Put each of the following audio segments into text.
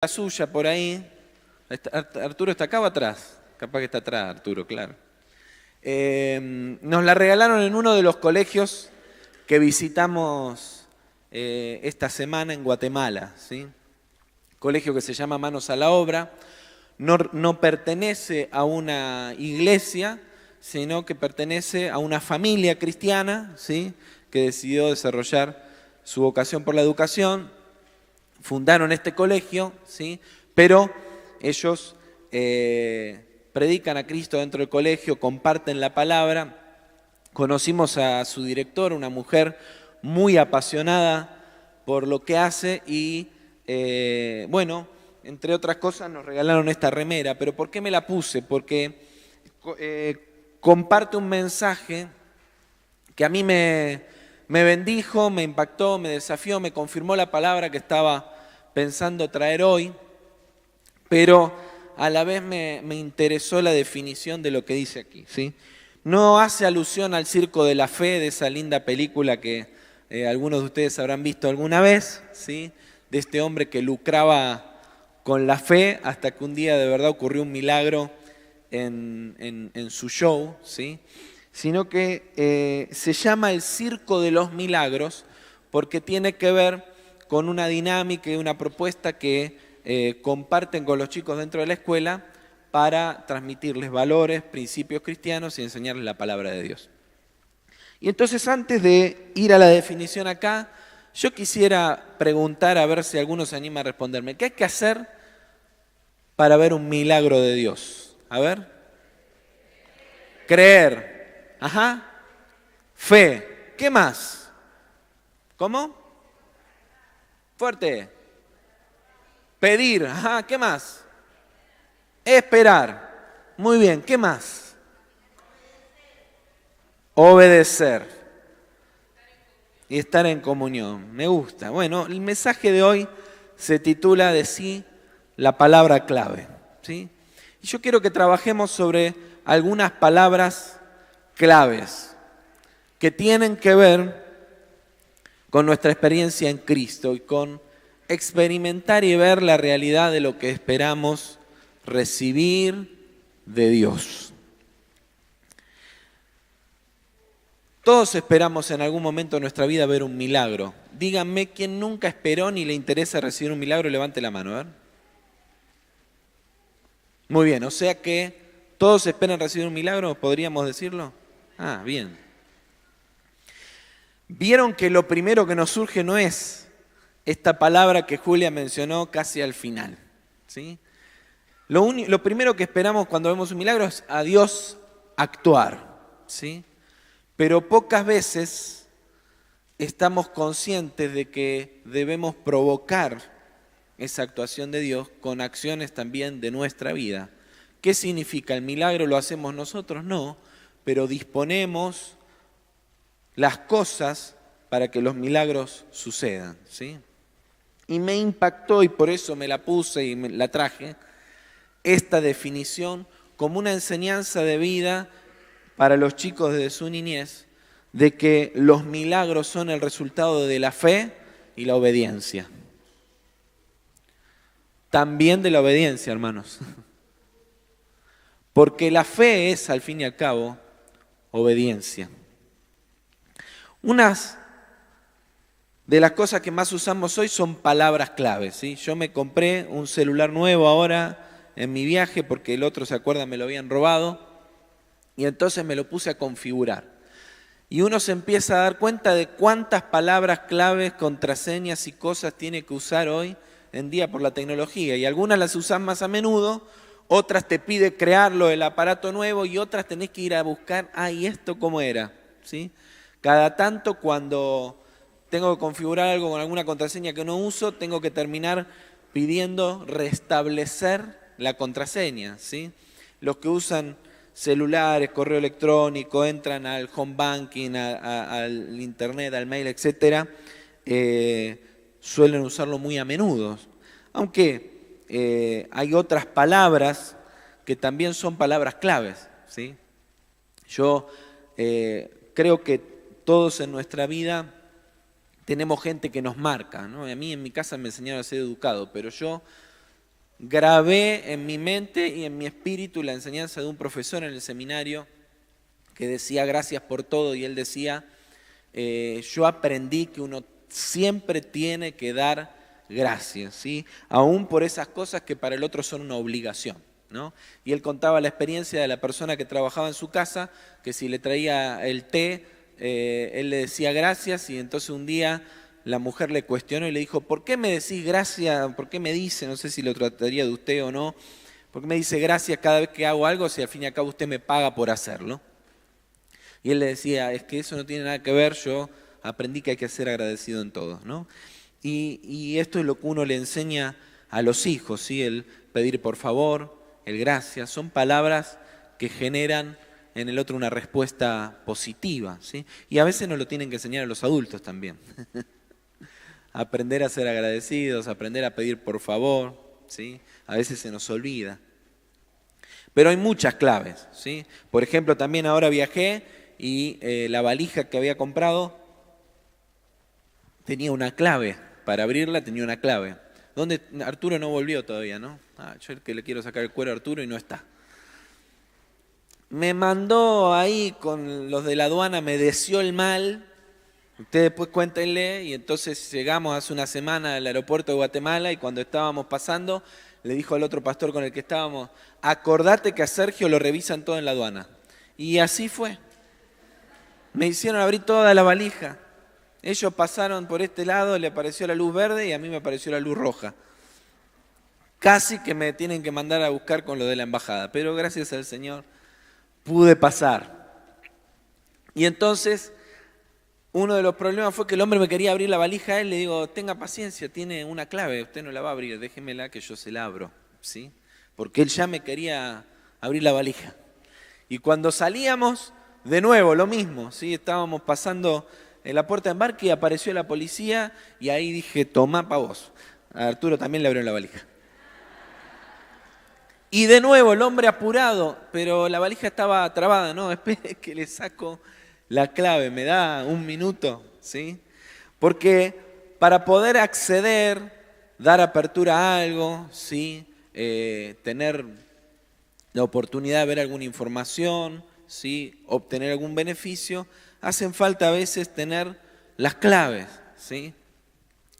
la suya por ahí. ¿Arturo está acá o atrás? Capaz que está atrás, Arturo, claro. Nos la regalaron en uno de los colegios que visitamos esta semana en Guatemala, ¿sí? Colegio que se llama Manos a la Obra. No pertenece a una iglesia, sino que pertenece a una familia cristiana, ¿sí? Que decidió desarrollar su vocación por la educación. Fundaron este colegio, ¿sí? Pero ellos predican a Cristo dentro del colegio, comparten la palabra. Conocimos a su directora, una mujer muy apasionada por lo que hace y, bueno, entre otras cosas nos regalaron esta remera. ¿Pero por qué me la puse? Porque comparte un mensaje que a mí me bendijo, me impactó, me desafió, me confirmó la palabra que estaba pensando traer hoy, pero a la vez me interesó la definición de lo que dice aquí, ¿sí? No hace alusión al Circo de la Fe, de esa linda película que algunos de ustedes habrán visto alguna vez, ¿sí? De este hombre que lucraba con la fe hasta que un día de verdad ocurrió un milagro en su show, ¿sí? Sino que se llama el Circo de los Milagros porque tiene que ver con una dinámica y una propuesta que comparten con los chicos dentro de la escuela para transmitirles valores, principios cristianos y enseñarles la palabra de Dios. Y entonces, antes de ir a la definición acá, yo quisiera preguntar, a ver si alguno se anima a responderme, ¿qué hay que hacer para ver un milagro de Dios? A ver. Creer. Ajá. Fe. ¿Qué más? ¿Cómo? Fuerte. Pedir. Ajá. ¿Qué más? Esperar. Muy bien. ¿Qué más? Obedecer. Y estar en comunión. Me gusta. Bueno, el mensaje de hoy se titula de sí la palabra clave, ¿sí? Y yo quiero que trabajemos sobre algunas palabras claves que tienen que ver con nuestra experiencia en Cristo y con experimentar y ver la realidad de lo que esperamos recibir de Dios. Todos esperamos en algún momento de nuestra vida ver un milagro. Díganme quién nunca esperó ni le interesa recibir un milagro, levante la mano, a ver. Muy bien, o sea que todos esperan recibir un milagro, ¿podríamos decirlo? Ah, bien. Vieron que lo primero que nos surge no es esta palabra que Julia mencionó casi al final, ¿sí? Lo primero que esperamos cuando vemos un milagro es a Dios actuar, ¿sí? Pero pocas veces estamos conscientes de que debemos provocar esa actuación de Dios con acciones también de nuestra vida. ¿Qué significa? ¿El milagro lo hacemos nosotros? No, pero disponemos las cosas para que los milagros sucedan, ¿sí? Y me impactó, y por eso me la puse y la traje, esta definición como una enseñanza de vida para los chicos desde su niñez, de que los milagros son el resultado de la fe y la obediencia. También de la obediencia, hermanos. Porque la fe es, al fin y al cabo, obediencia. Unas de las cosas que más usamos hoy son palabras claves, ¿sí? Yo me compré un celular nuevo ahora en mi viaje porque el otro, ¿se acuerdan? Me lo habían robado y entonces me lo puse a configurar. Y uno se empieza a dar cuenta de cuántas palabras claves, contraseñas y cosas tiene que usar hoy en día por la tecnología. Y algunas las usás más a menudo, otras te pide crearlo el aparato nuevo y otras tenés que ir a buscar, ¿y esto cómo era? ¿Sí? Cada tanto cuando tengo que configurar algo con alguna contraseña que no uso, tengo que terminar pidiendo restablecer la contraseña, ¿sí? Los que usan celulares, correo electrónico, entran al home banking, al internet, al mail, etcétera, suelen usarlo muy a menudo. Aunque hay otras palabras que también son palabras claves, ¿sí? Yo creo que todos en nuestra vida tenemos gente que nos marca, ¿no? A mí en mi casa me enseñaron a ser educado, pero yo grabé en mi mente y en mi espíritu la enseñanza de un profesor en el seminario que decía gracias por todo, y él decía, yo aprendí que uno siempre tiene que dar gracias, ¿sí? Aún por esas cosas que para el otro son una obligación, ¿no? Y él contaba la experiencia de la persona que trabajaba en su casa, que si le traía el té, él le decía gracias, y entonces un día la mujer le cuestionó y le dijo, ¿por qué me decís gracias? ¿Por qué me dice? No sé si lo trataría de usted o no. ¿Por qué me dice gracias cada vez que hago algo si al fin y al cabo usted me paga por hacerlo? Y él le decía, es que eso no tiene nada que ver, yo aprendí que hay que ser agradecido en todo, ¿no? Y esto es lo que uno le enseña a los hijos, ¿sí? El pedir por favor, el gracias, son palabras que generan en el otro una respuesta positiva, ¿sí? Y a veces nos lo tienen que enseñar a los adultos también. Aprender a ser agradecidos, aprender a pedir por favor, ¿sí? A veces se nos olvida. Pero hay muchas claves, ¿sí? Por ejemplo, también ahora viajé y la valija que había comprado tenía una clave. Para abrirla tenía una clave. ¿Dónde? Arturo no volvió todavía, ¿no? Yo el que le quiero sacar el cuero a Arturo y no está. Me mandó ahí con los de la aduana, me deseó el mal. Ustedes después cuéntenle, y entonces llegamos hace una semana al aeropuerto de Guatemala y cuando estábamos pasando, le dijo al otro pastor con el que estábamos, acordate que a Sergio lo revisan todo en la aduana. Y así fue. Me hicieron abrir toda la valija. Ellos pasaron por este lado, le apareció la luz verde y a mí me apareció la luz roja. Casi que me tienen que mandar a buscar con lo de la embajada, pero gracias al Señor pude pasar. Y entonces, uno de los problemas fue que el hombre me quería abrir la valija a él, le digo, tenga paciencia, tiene una clave, usted no la va a abrir, déjemela que yo se la abro, ¿sí? Porque él ya me quería abrir la valija. Y cuando salíamos, de nuevo, lo mismo, ¿sí? Estábamos pasando en la puerta de embarque y apareció la policía y ahí dije, tomá pa' vos. A Arturo también le abrió la valija. Y de nuevo el hombre apurado, pero la valija estaba trabada, no, espere que le saco la clave, me da un minuto, ¿sí? Porque para poder acceder, dar apertura a algo, ¿sí? Tener la oportunidad de ver alguna información, ¿sí? Obtener algún beneficio, hacen falta a veces tener las claves, ¿sí?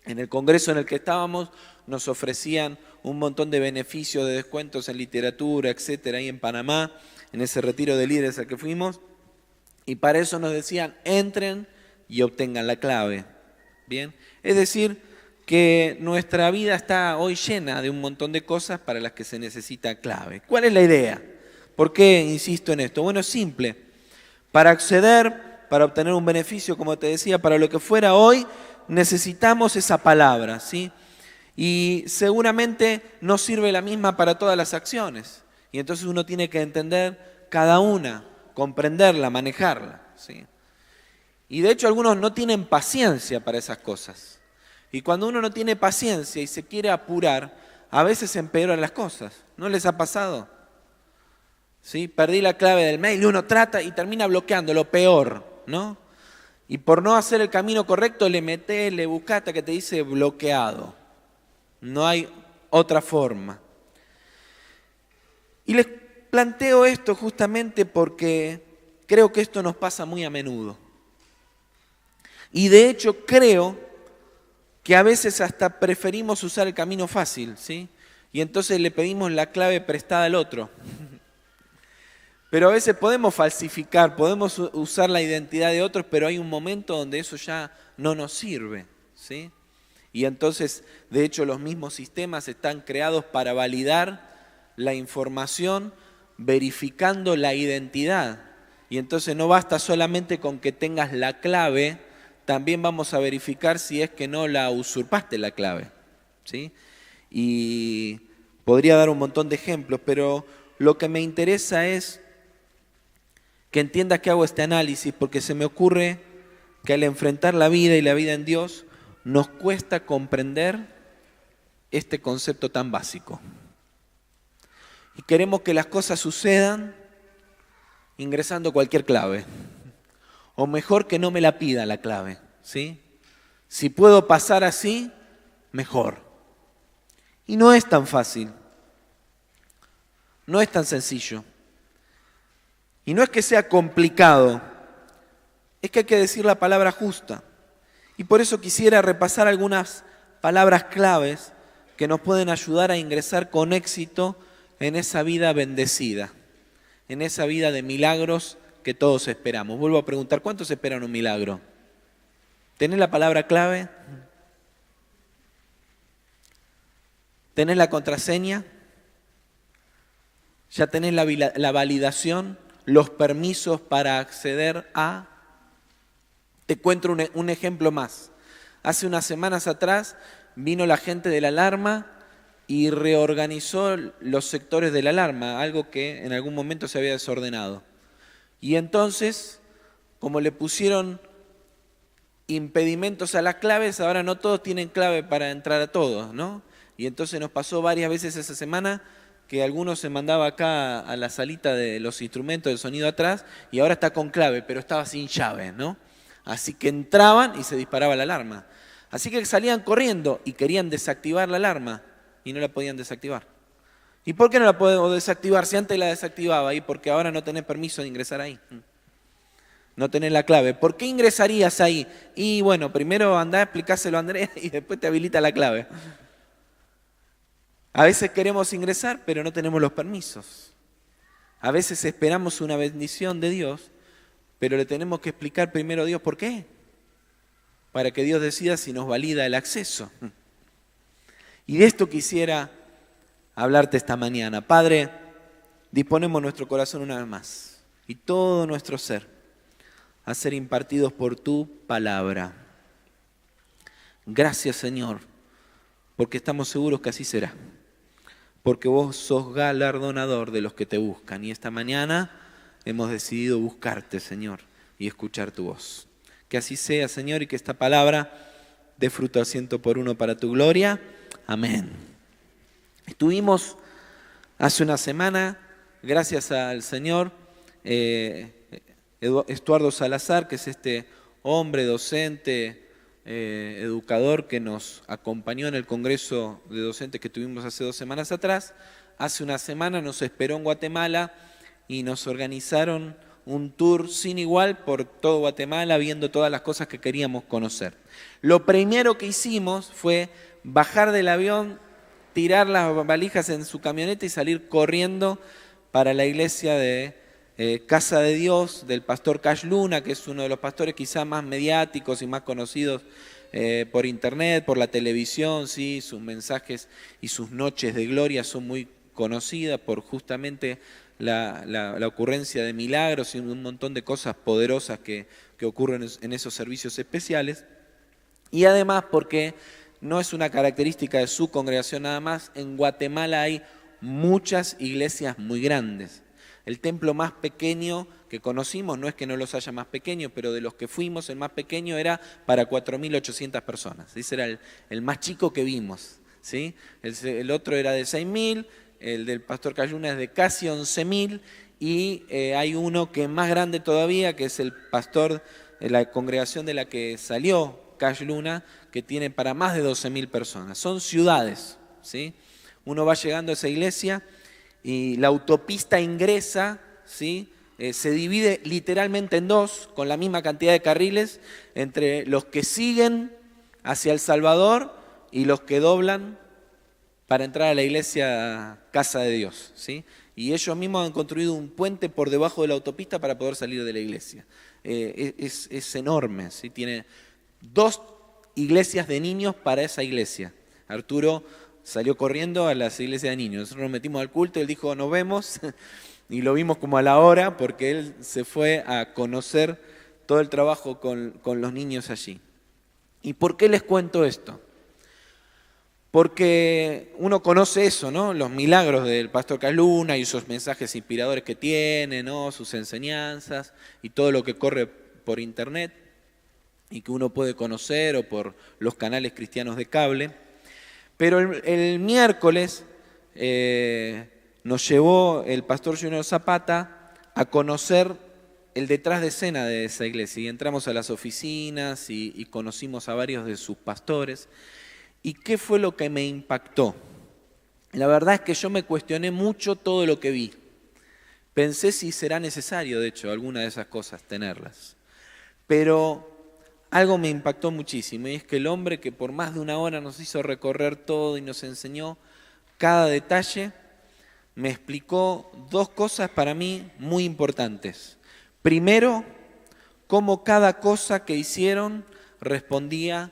En el congreso en el que estábamos nos ofrecían un montón de beneficios, de descuentos en literatura, etcétera, ahí en Panamá, en ese retiro de líderes al que fuimos, y para eso nos decían, entren y obtengan la clave, ¿bien? Es decir, que nuestra vida está hoy llena de un montón de cosas para las que se necesita clave. ¿Cuál es la idea? ¿Por qué insisto en esto? Bueno, es simple. Para acceder, para obtener un beneficio, como te decía, para lo que fuera hoy, necesitamos esa palabra, ¿sí? Y seguramente no sirve la misma para todas las acciones. Y entonces uno tiene que entender cada una, comprenderla, manejarla, ¿sí? Y de hecho algunos no tienen paciencia para esas cosas. Y cuando uno no tiene paciencia y se quiere apurar, a veces se empeoran las cosas. ¿No les ha pasado? ¿Sí? Perdí la clave del mail y uno trata y termina bloqueando lo peor, ¿no? Y por no hacer el camino correcto le buscás hasta que te dice bloqueado. No hay otra forma. Y les planteo esto justamente porque creo que esto nos pasa muy a menudo. Y de hecho creo que a veces hasta preferimos usar el camino fácil, ¿sí? Y entonces le pedimos la clave prestada al otro. Pero a veces podemos falsificar, podemos usar la identidad de otros, pero hay un momento donde eso ya no nos sirve, ¿sí? Y entonces, de hecho, los mismos sistemas están creados para validar la información verificando la identidad. Y entonces no basta solamente con que tengas la clave, también vamos a verificar si es que no la usurpaste la clave, ¿sí? Y podría dar un montón de ejemplos, pero lo que me interesa es que entiendas que hago este análisis porque se me ocurre que al enfrentar la vida y la vida en Dios nos cuesta comprender este concepto tan básico. Y queremos que las cosas sucedan ingresando cualquier clave. O mejor que no me la pida la clave, ¿sí? Si puedo pasar así, mejor. Y no es tan fácil. No es tan sencillo. Y no es que sea complicado, es que hay que decir la palabra justa. Y por eso quisiera repasar algunas palabras claves que nos pueden ayudar a ingresar con éxito en esa vida bendecida, en esa vida de milagros que todos esperamos. Vuelvo a preguntar, ¿cuántos esperan un milagro? ¿Tenés la palabra clave? ¿Tenés la contraseña? ¿Ya tenés la validación? ¿Los permisos para acceder a? Te cuento un ejemplo más. Hace unas semanas atrás vino la gente de la alarma y reorganizó los sectores de la alarma, algo que en algún momento se había desordenado. Y entonces, como le pusieron impedimentos a las claves, ahora no todos tienen clave para entrar a todos, ¿no? Y entonces nos pasó varias veces esa semana que algunos se mandaba acá a la salita de los instrumentos de sonido atrás y ahora está con clave, pero estaba sin llave, ¿no? Así que entraban y se disparaba la alarma. Así que salían corriendo y querían desactivar la alarma y no la podían desactivar. ¿Y por qué no la puedo desactivar si antes la desactivaba ahí? Porque ahora no tenés permiso de ingresar ahí. No tenés la clave. ¿Por qué ingresarías ahí? Y bueno, primero andá a explicárselo a Andrés y después te habilita la clave. A veces queremos ingresar, pero no tenemos los permisos. A veces esperamos una bendición de Dios, pero le tenemos que explicar primero a Dios por qué. Para que Dios decida si nos valida el acceso. Y de esto quisiera hablarte esta mañana. Padre, disponemos nuestro corazón una vez más y todo nuestro ser a ser impartidos por tu palabra. Gracias, Señor, porque estamos seguros que así será. Porque vos sos galardonador de los que te buscan. Y esta mañana hemos decidido buscarte, Señor, y escuchar tu voz. Que así sea, Señor, y que esta palabra dé fruto al 100 por 1 para tu gloria. Amén. Estuvimos hace una semana, gracias al Señor, Estuardo Salazar, que es este hombre docente, educador que nos acompañó en el congreso de docentes que tuvimos hace 2 semanas atrás. Hace una semana nos esperó en Guatemala y nos organizaron un tour sin igual por todo Guatemala, viendo todas las cosas que queríamos conocer. Lo primero que hicimos fue bajar del avión, tirar las valijas en su camioneta y salir corriendo para la iglesia de Casa de Dios, del pastor Cash Luna, que es uno de los pastores quizá más mediáticos y más conocidos por internet, por la televisión, ¿sí? Sus mensajes y sus noches de gloria son muy conocidas por justamente la ocurrencia de milagros y un montón de cosas poderosas que ocurren en esos servicios especiales. Y además porque no es una característica de su congregación nada más, en Guatemala hay muchas iglesias muy grandes. El templo más pequeño que conocimos, no es que no los haya más pequeños, pero de los que fuimos, el más pequeño era para 4.800 personas. Ese era el más chico que vimos, ¿sí? El otro era de 6.000, el del pastor Cayuna es de casi 11.000 y hay uno que es más grande todavía, que es el pastor de la congregación de la que salió Cash Luna, que tiene para más de 12.000 personas. Son ciudades, ¿sí? Uno va llegando a esa iglesia y la autopista ingresa, ¿sí? Se divide literalmente en dos, con la misma cantidad de carriles, entre los que siguen hacia El Salvador y los que doblan para entrar a la iglesia Casa de Dios, ¿sí? Y ellos mismos han construido un puente por debajo de la autopista para poder salir de la iglesia. Es enorme, ¿sí? Tiene 2 iglesias de niños para esa iglesia. Arturo salió corriendo a las iglesias de niños. Nosotros nos metimos al culto, él dijo, nos vemos, y lo vimos como a la hora, porque él se fue a conocer todo el trabajo con los niños allí. ¿Y por qué les cuento esto? Porque uno conoce eso, ¿no? Los milagros del pastor Caluna y esos mensajes inspiradores que tiene, ¿no? Sus enseñanzas y todo lo que corre por internet y que uno puede conocer o por los canales cristianos de cable. Pero el miércoles nos llevó el pastor Junior Zapata a conocer el detrás de escena de esa iglesia. Y entramos a las oficinas y conocimos a varios de sus pastores. ¿Y qué fue lo que me impactó? La verdad es que yo me cuestioné mucho todo lo que vi. Pensé si será necesario, de hecho, alguna de esas cosas tenerlas. Pero algo me impactó muchísimo, y es que el hombre que por más de una hora nos hizo recorrer todo y nos enseñó cada detalle, me explicó dos cosas para mí muy importantes. Primero, cómo cada cosa que hicieron respondía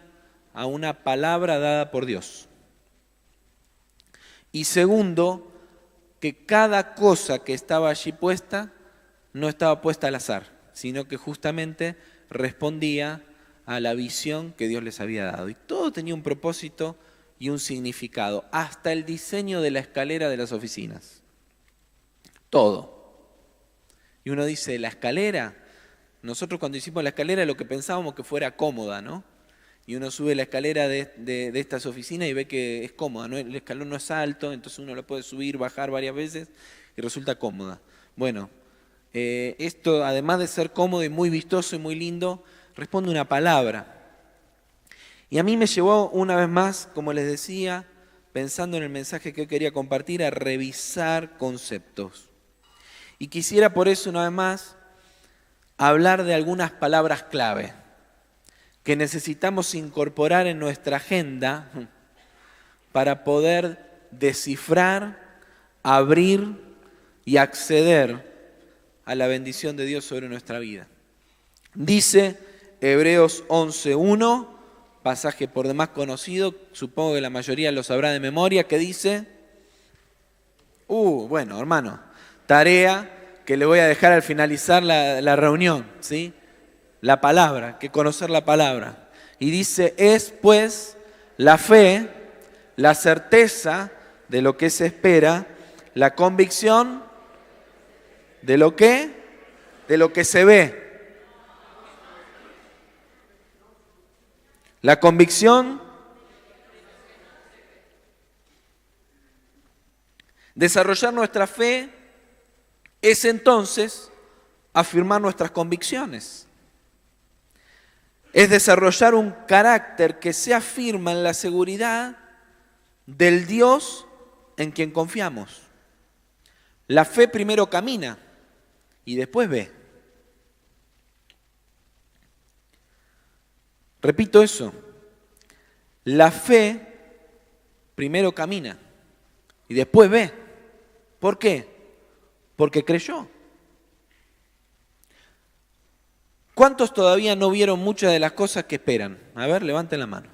a una palabra dada por Dios. Y segundo, que cada cosa que estaba allí puesta no estaba puesta al azar, sino que justamente respondía a la visión que Dios les había dado. Y todo tenía un propósito y un significado, hasta el diseño de la escalera de las oficinas. Todo. Y uno dice, la escalera, nosotros cuando hicimos la escalera lo que pensábamos que fuera cómoda, ¿no? Y uno sube la escalera de estas oficinas y ve que es cómoda, ¿no? El escalón no es alto, entonces uno la puede subir, bajar varias veces y resulta cómoda. Bueno, esto además de ser cómodo y muy vistoso y muy lindo, responde una palabra. Y a mí me llevó una vez más, como les decía, pensando en el mensaje que quería compartir, a revisar conceptos. Y quisiera por eso una vez más hablar de algunas palabras clave que necesitamos incorporar en nuestra agenda para poder descifrar, abrir y acceder a la bendición de Dios sobre nuestra vida. Dice Hebreos 11:1, pasaje por demás conocido, supongo que la mayoría lo sabrá de memoria, que dice, bueno, hermano, tarea que le voy a dejar al finalizar la reunión, ¿sí? La palabra, que conocer la palabra. Y dice, es pues la fe, la certeza de lo que se espera, la convicción de lo que se ve. La convicción, desarrollar nuestra fe es entonces afirmar nuestras convicciones. Es desarrollar un carácter que se afirma en la seguridad del Dios en quien confiamos. La fe primero camina y después ve. Repito eso. La fe primero camina y después ve. ¿Por qué? Porque creyó. ¿Cuántos todavía no vieron muchas de las cosas que esperan? A ver, levanten la mano.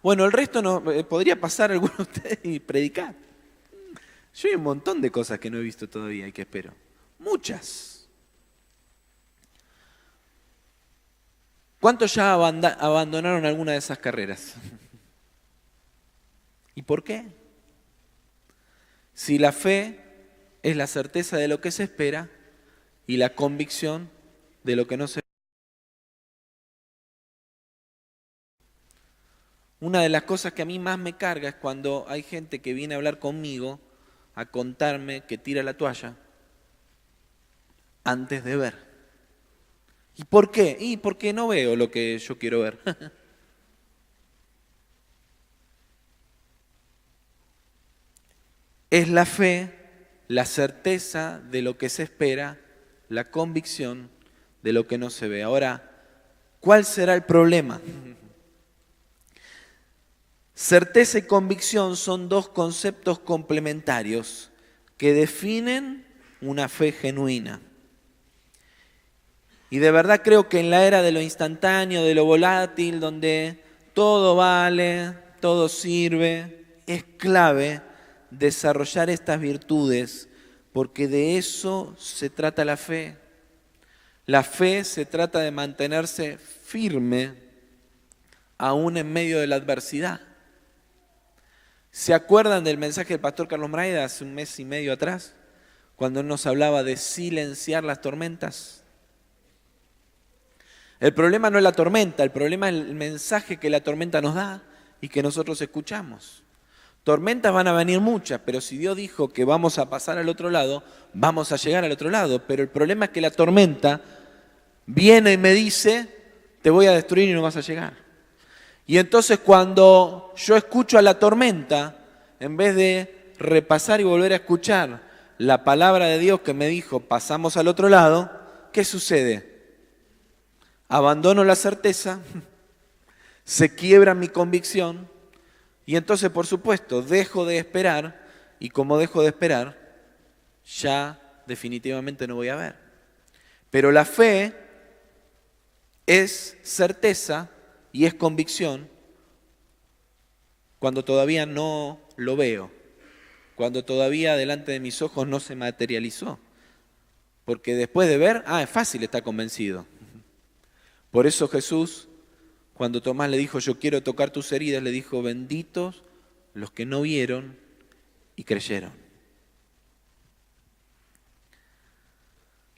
Bueno, el resto no podría pasar alguno de ustedes y predicar. Yo hay un montón de cosas que no he visto todavía y que espero. Muchas. ¿Cuántos ya abandonaron alguna de esas carreras? ¿Y por qué? Si la fe es la certeza de lo que se espera y la convicción de lo que no se ve. Una de las cosas que a mí más me carga es cuando hay gente que viene a hablar conmigo, a contarme que tira la toalla antes de ver. ¿Y por qué? Y porque no veo lo que yo quiero ver. Es la fe, la certeza de lo que se espera, la convicción de lo que no se ve. Ahora, ¿cuál será el problema? Certeza y convicción son dos conceptos complementarios que definen una fe genuina. Y de verdad creo que en la era de lo instantáneo, de lo volátil, donde todo vale, todo sirve, es clave desarrollar estas virtudes, porque de eso se trata la fe. La fe se trata de mantenerse firme aún en medio de la adversidad. ¿Se acuerdan del mensaje del pastor Carlos Mraida hace un mes y medio atrás? Cuando él nos hablaba de silenciar las tormentas. El problema no es la tormenta, el problema es el mensaje que la tormenta nos da y que nosotros escuchamos. Tormentas van a venir muchas, pero si Dios dijo que vamos a pasar al otro lado, vamos a llegar al otro lado. Pero el problema es que la tormenta viene y me dice, te voy a destruir y no vas a llegar. Y entonces cuando yo escucho a la tormenta, en vez de repasar y volver a escuchar la palabra de Dios que me dijo, pasamos al otro lado, ¿qué sucede? Abandono la certeza, se quiebra mi convicción y entonces, por supuesto, dejo de esperar y como dejo de esperar, ya definitivamente no voy a ver. Pero la fe es certeza y es convicción cuando todavía no lo veo, cuando todavía delante de mis ojos no se materializó. Porque después de ver, es fácil estar convencido. Por eso Jesús, cuando Tomás le dijo, yo quiero tocar tus heridas, le dijo, benditos los que no vieron y creyeron.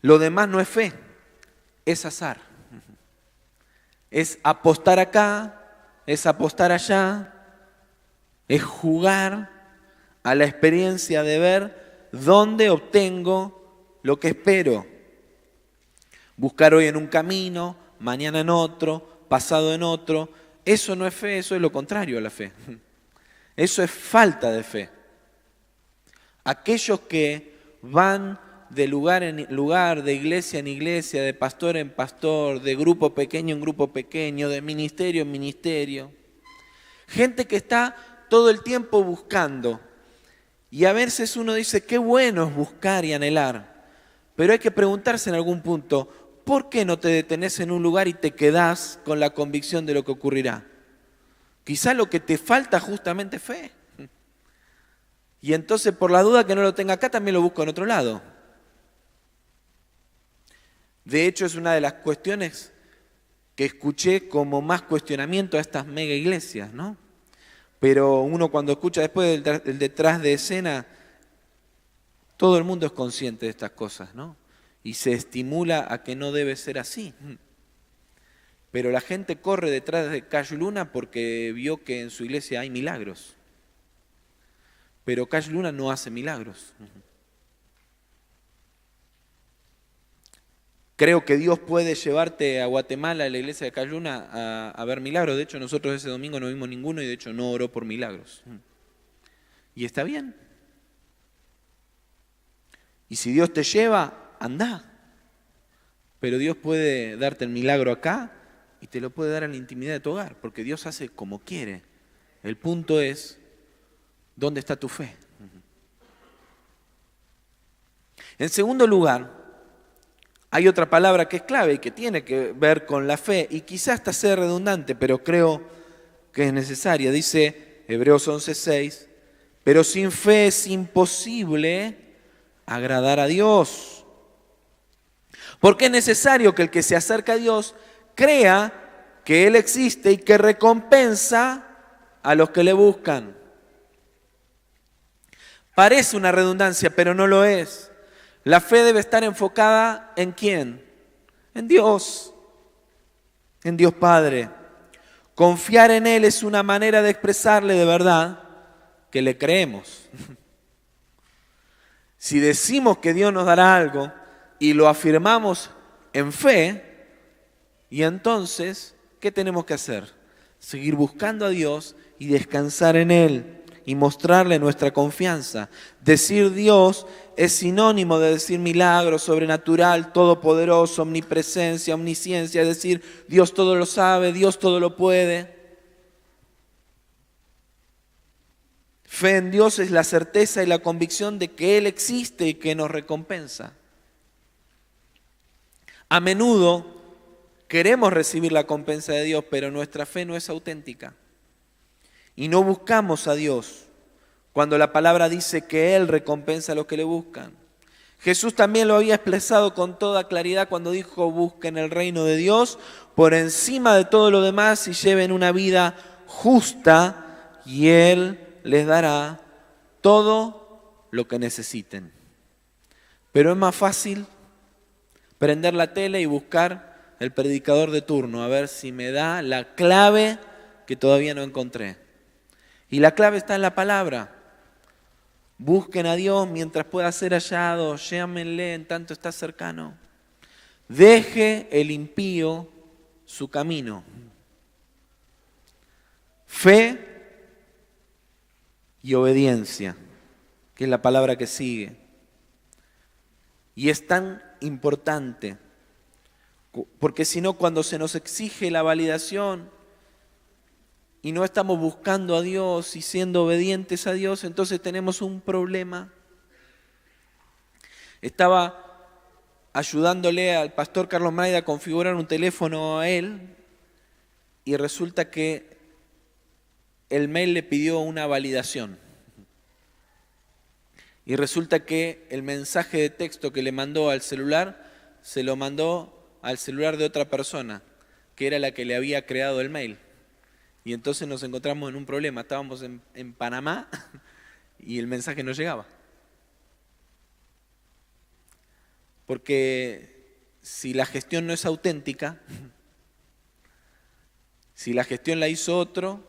Lo demás no es fe, es azar. Es apostar acá, es apostar allá, es jugar a la experiencia de ver dónde obtengo lo que espero. Buscar hoy en un camino, mañana en otro, pasado en otro. Eso no es fe, eso es lo contrario a la fe. Eso es falta de fe. Aquellos que van de lugar en lugar, de iglesia en iglesia, de pastor en pastor, de grupo pequeño en grupo pequeño, de ministerio en ministerio. Gente que está todo el tiempo buscando. Y a veces uno dice, qué bueno es buscar y anhelar. Pero hay que preguntarse en algún punto, ¿por qué no te detenés en un lugar y te quedás con la convicción de lo que ocurrirá? Quizá lo que te falta justamente es fe. Y entonces por la duda que no lo tenga acá, también lo busco en otro lado. De hecho, es una de las cuestiones que escuché como más cuestionamiento a estas mega iglesias, ¿no? Pero uno cuando escucha después el detrás de escena, todo el mundo es consciente de estas cosas, ¿no? Y se estimula a que no debe ser así. Pero la gente corre detrás de Cash Luna porque vio que en su iglesia hay milagros. Pero Cash Luna no hace milagros. Creo que Dios puede llevarte a Guatemala, a la iglesia de Cash Luna, a ver milagros. De hecho, nosotros ese domingo no vimos ninguno y de hecho no oró por milagros. Y está bien. Y si Dios te lleva, anda. Pero Dios puede darte el milagro acá y te lo puede dar en la intimidad de tu hogar, porque Dios hace como quiere. El punto es, ¿dónde está tu fe? En segundo lugar, hay otra palabra que es clave y que tiene que ver con la fe y quizás hasta sea redundante, pero creo que es necesaria. Dice Hebreos 11:6, pero sin fe es imposible agradar a Dios. Porque es necesario que el que se acerca a Dios crea que Él existe y que recompensa a los que le buscan. Parece una redundancia, pero no lo es. La fe debe estar enfocada ¿en quién? En Dios Padre. Confiar en Él es una manera de expresarle de verdad que le creemos. Si decimos que Dios nos dará algo y lo afirmamos en fe, y entonces, ¿qué tenemos que hacer? Seguir buscando a Dios y descansar en Él y mostrarle nuestra confianza. Decir Dios es sinónimo de decir milagro, sobrenatural, todopoderoso, omnipresencia, omnisciencia, es decir, Dios todo lo sabe, Dios todo lo puede. Fe en Dios es la certeza y la convicción de que Él existe y que nos recompensa. A menudo queremos recibir la recompensa de Dios, pero nuestra fe no es auténtica. Y no buscamos a Dios cuando la palabra dice que Él recompensa a los que le buscan. Jesús también lo había expresado con toda claridad cuando dijo, busquen el reino de Dios por encima de todo lo demás y lleven una vida justa y Él les dará todo lo que necesiten. Pero es más fácil prender la tele y buscar el predicador de turno, a ver si me da la clave que todavía no encontré. Y la clave está en la palabra. Busquen a Dios mientras pueda ser hallado, llámenle en tanto está cercano. Deje el impío su camino. fe y obediencia, que es la palabra que sigue. Y es tan importante, porque si no, cuando se nos exige la validación y no estamos buscando a Dios y siendo obedientes a Dios, entonces tenemos un problema. Estaba ayudándole al pastor Carlos Maida a configurar un teléfono a él y resulta que el mail le pidió una validación. Y resulta que el mensaje de texto que le mandó al celular, se lo mandó al celular de otra persona, que era la que le había creado el mail. Y entonces nos encontramos en un problema. Estábamos en Panamá y el mensaje no llegaba. Porque si la gestión no es auténtica, si la gestión la hizo otro,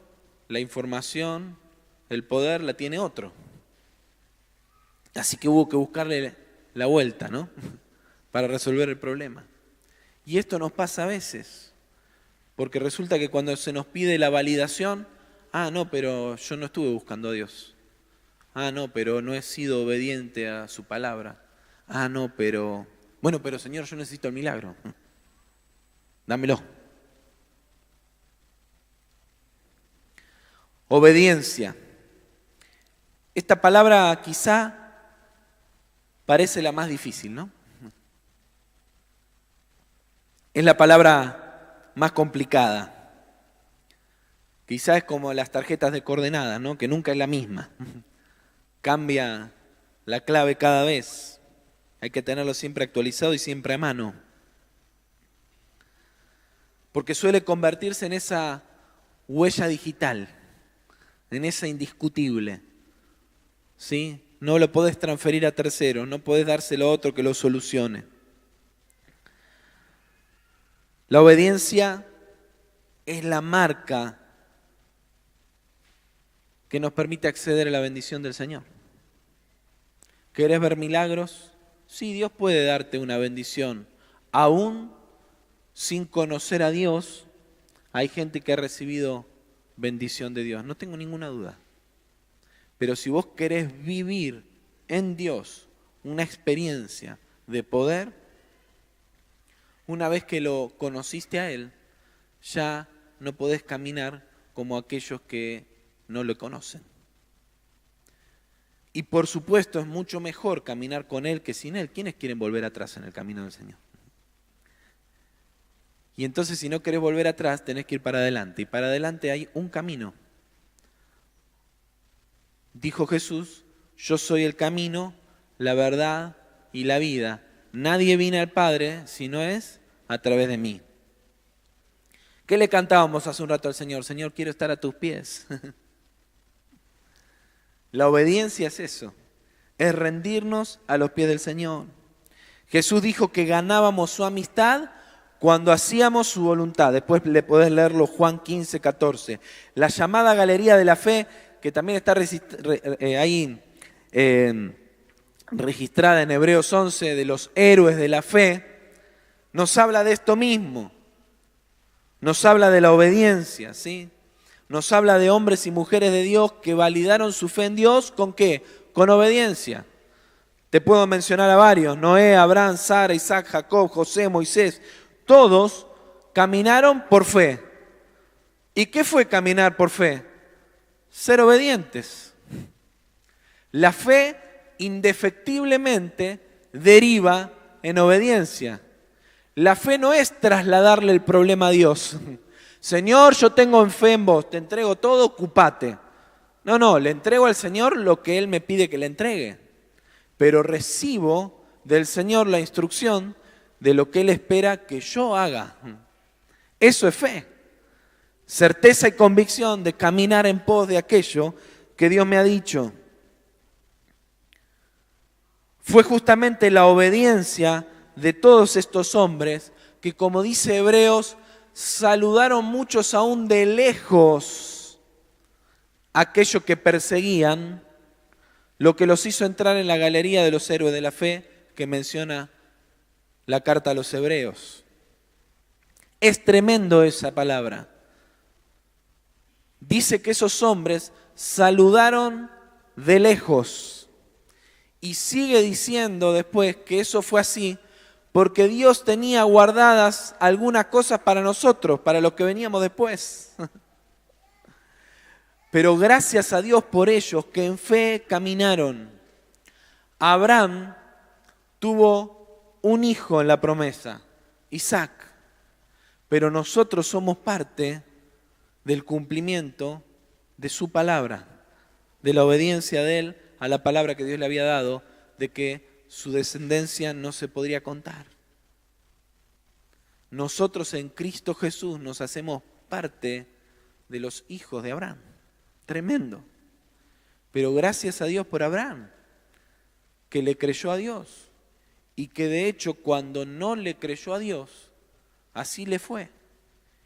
la información, el poder la tiene otro. Así que hubo que buscarle la vuelta, ¿no? Para resolver el problema. Y esto nos pasa a veces, porque resulta que cuando se nos pide la validación, no, pero yo no estuve buscando a Dios. No, pero no he sido obediente a su palabra. No, pero... Bueno, pero Señor, yo necesito el milagro. Dámelo. Obediencia. Esta palabra quizá parece la más difícil, ¿no? Es la palabra más complicada. Quizá es como las tarjetas de coordenadas, ¿no? Que nunca es la misma. Cambia la clave cada vez. Hay que tenerlo siempre actualizado y siempre a mano. Porque suele convertirse en esa huella digital, en esa indiscutible. ¿Sí? No lo podés transferir a terceros, no podés dárselo a otro que lo solucione. La obediencia es la marca que nos permite acceder a la bendición del Señor. ¿Querés ver milagros? Sí, Dios puede darte una bendición. Aún sin conocer a Dios, hay gente que ha recibido bendición de Dios. No tengo ninguna duda. Pero si vos querés vivir en Dios una experiencia de poder, una vez que lo conociste a Él, ya no podés caminar como aquellos que no lo conocen. Y por supuesto es mucho mejor caminar con Él que sin Él. ¿Quiénes quieren volver atrás en el camino del Señor? Y entonces si no querés volver atrás, tenés que ir para adelante. Y para adelante hay un camino. Dijo Jesús, yo soy el camino, la verdad y la vida. Nadie viene al Padre si no es a través de mí. ¿Qué le cantábamos hace un rato al Señor? Señor, quiero estar a tus pies. La obediencia es eso, es rendirnos a los pies del Señor. Jesús dijo que ganábamos su amistad cuando hacíamos su voluntad. Después le podés leerlo Juan 15, 14. La llamada galería de la fe, que también está ahí registrada en Hebreos 11, de los héroes de la fe, nos habla de esto mismo. Nos habla de la obediencia, ¿sí? Nos habla de hombres y mujeres de Dios que validaron su fe en Dios, ¿con qué? Con obediencia. Te puedo mencionar a varios, Noé, Abraham, Sara, Isaac, Jacob, José, Moisés. Todos caminaron por fe. ¿Y qué fue caminar por fe? Ser obedientes. La fe indefectiblemente deriva en obediencia. La fe no es trasladarle el problema a Dios. Señor, yo tengo fe en vos, te entrego todo, ocupate. No, le entrego al Señor lo que Él me pide que le entregue. Pero recibo del Señor la instrucción de lo que Él espera que yo haga. Eso es fe. Certeza y convicción de caminar en pos de aquello que Dios me ha dicho. Fue justamente la obediencia de todos estos hombres que, como dice Hebreos, saludaron muchos aún de lejos aquello que perseguían, lo que los hizo entrar en la galería de los héroes de la fe que menciona la carta a los Hebreos. Es tremendo esa palabra. dice que esos hombres saludaron de lejos. Y sigue diciendo después que eso fue así porque Dios tenía guardadas algunas cosas para nosotros, para los que veníamos después. Pero gracias a Dios por ellos que en fe caminaron. Abraham tuvo un hijo en la promesa, Isaac, pero nosotros somos parte del cumplimiento de su palabra, de la obediencia de él a la palabra que Dios le había dado, de que su descendencia no se podría contar. Nosotros en Cristo Jesús nos hacemos parte de los hijos de Abraham. Tremendo. Pero gracias a Dios por Abraham, que le creyó a Dios y que de hecho cuando no le creyó a Dios, así le fue.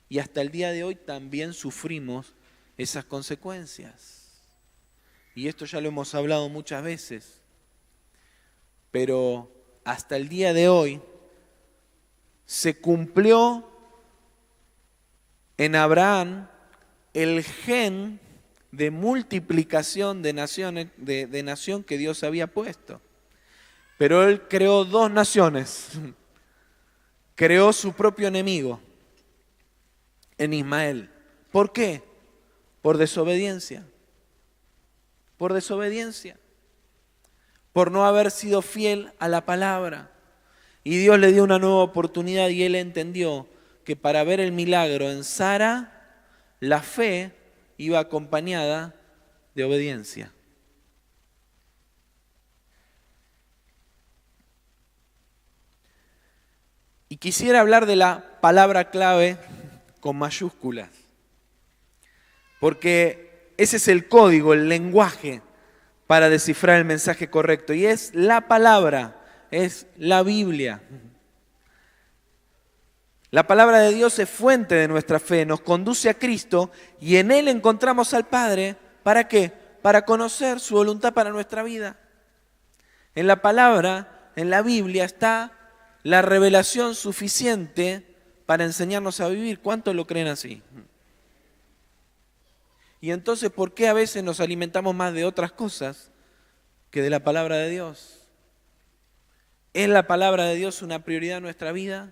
Y hasta el día de hoy también sufrimos esas consecuencias. Y esto ya lo hemos hablado muchas veces. Pero hasta el día de hoy se cumplió en Abraham el gen de multiplicación de naciones, de nación que Dios había puesto. Pero él creó dos naciones. Creó su propio enemigo en Ismael. ¿Por qué? Por desobediencia. Por desobediencia. Por no haber sido fiel a la palabra. Y Dios le dio una nueva oportunidad y él entendió que para ver el milagro en Sara, la fe iba acompañada de obediencia. Y quisiera hablar de la palabra clave con mayúsculas, porque ese es el código, el lenguaje para descifrar el mensaje correcto. Y es la palabra, es la Biblia. La palabra de Dios es fuente de nuestra fe, nos conduce a Cristo y en Él encontramos al Padre. ¿Para qué? Para conocer su voluntad para nuestra vida. En la palabra, en la Biblia, está la revelación suficiente para enseñarnos a vivir. ¿Cuántos lo creen así? Y entonces, ¿por qué a veces nos alimentamos más de otras cosas que de la palabra de Dios? ¿Es la palabra de Dios una prioridad en nuestra vida?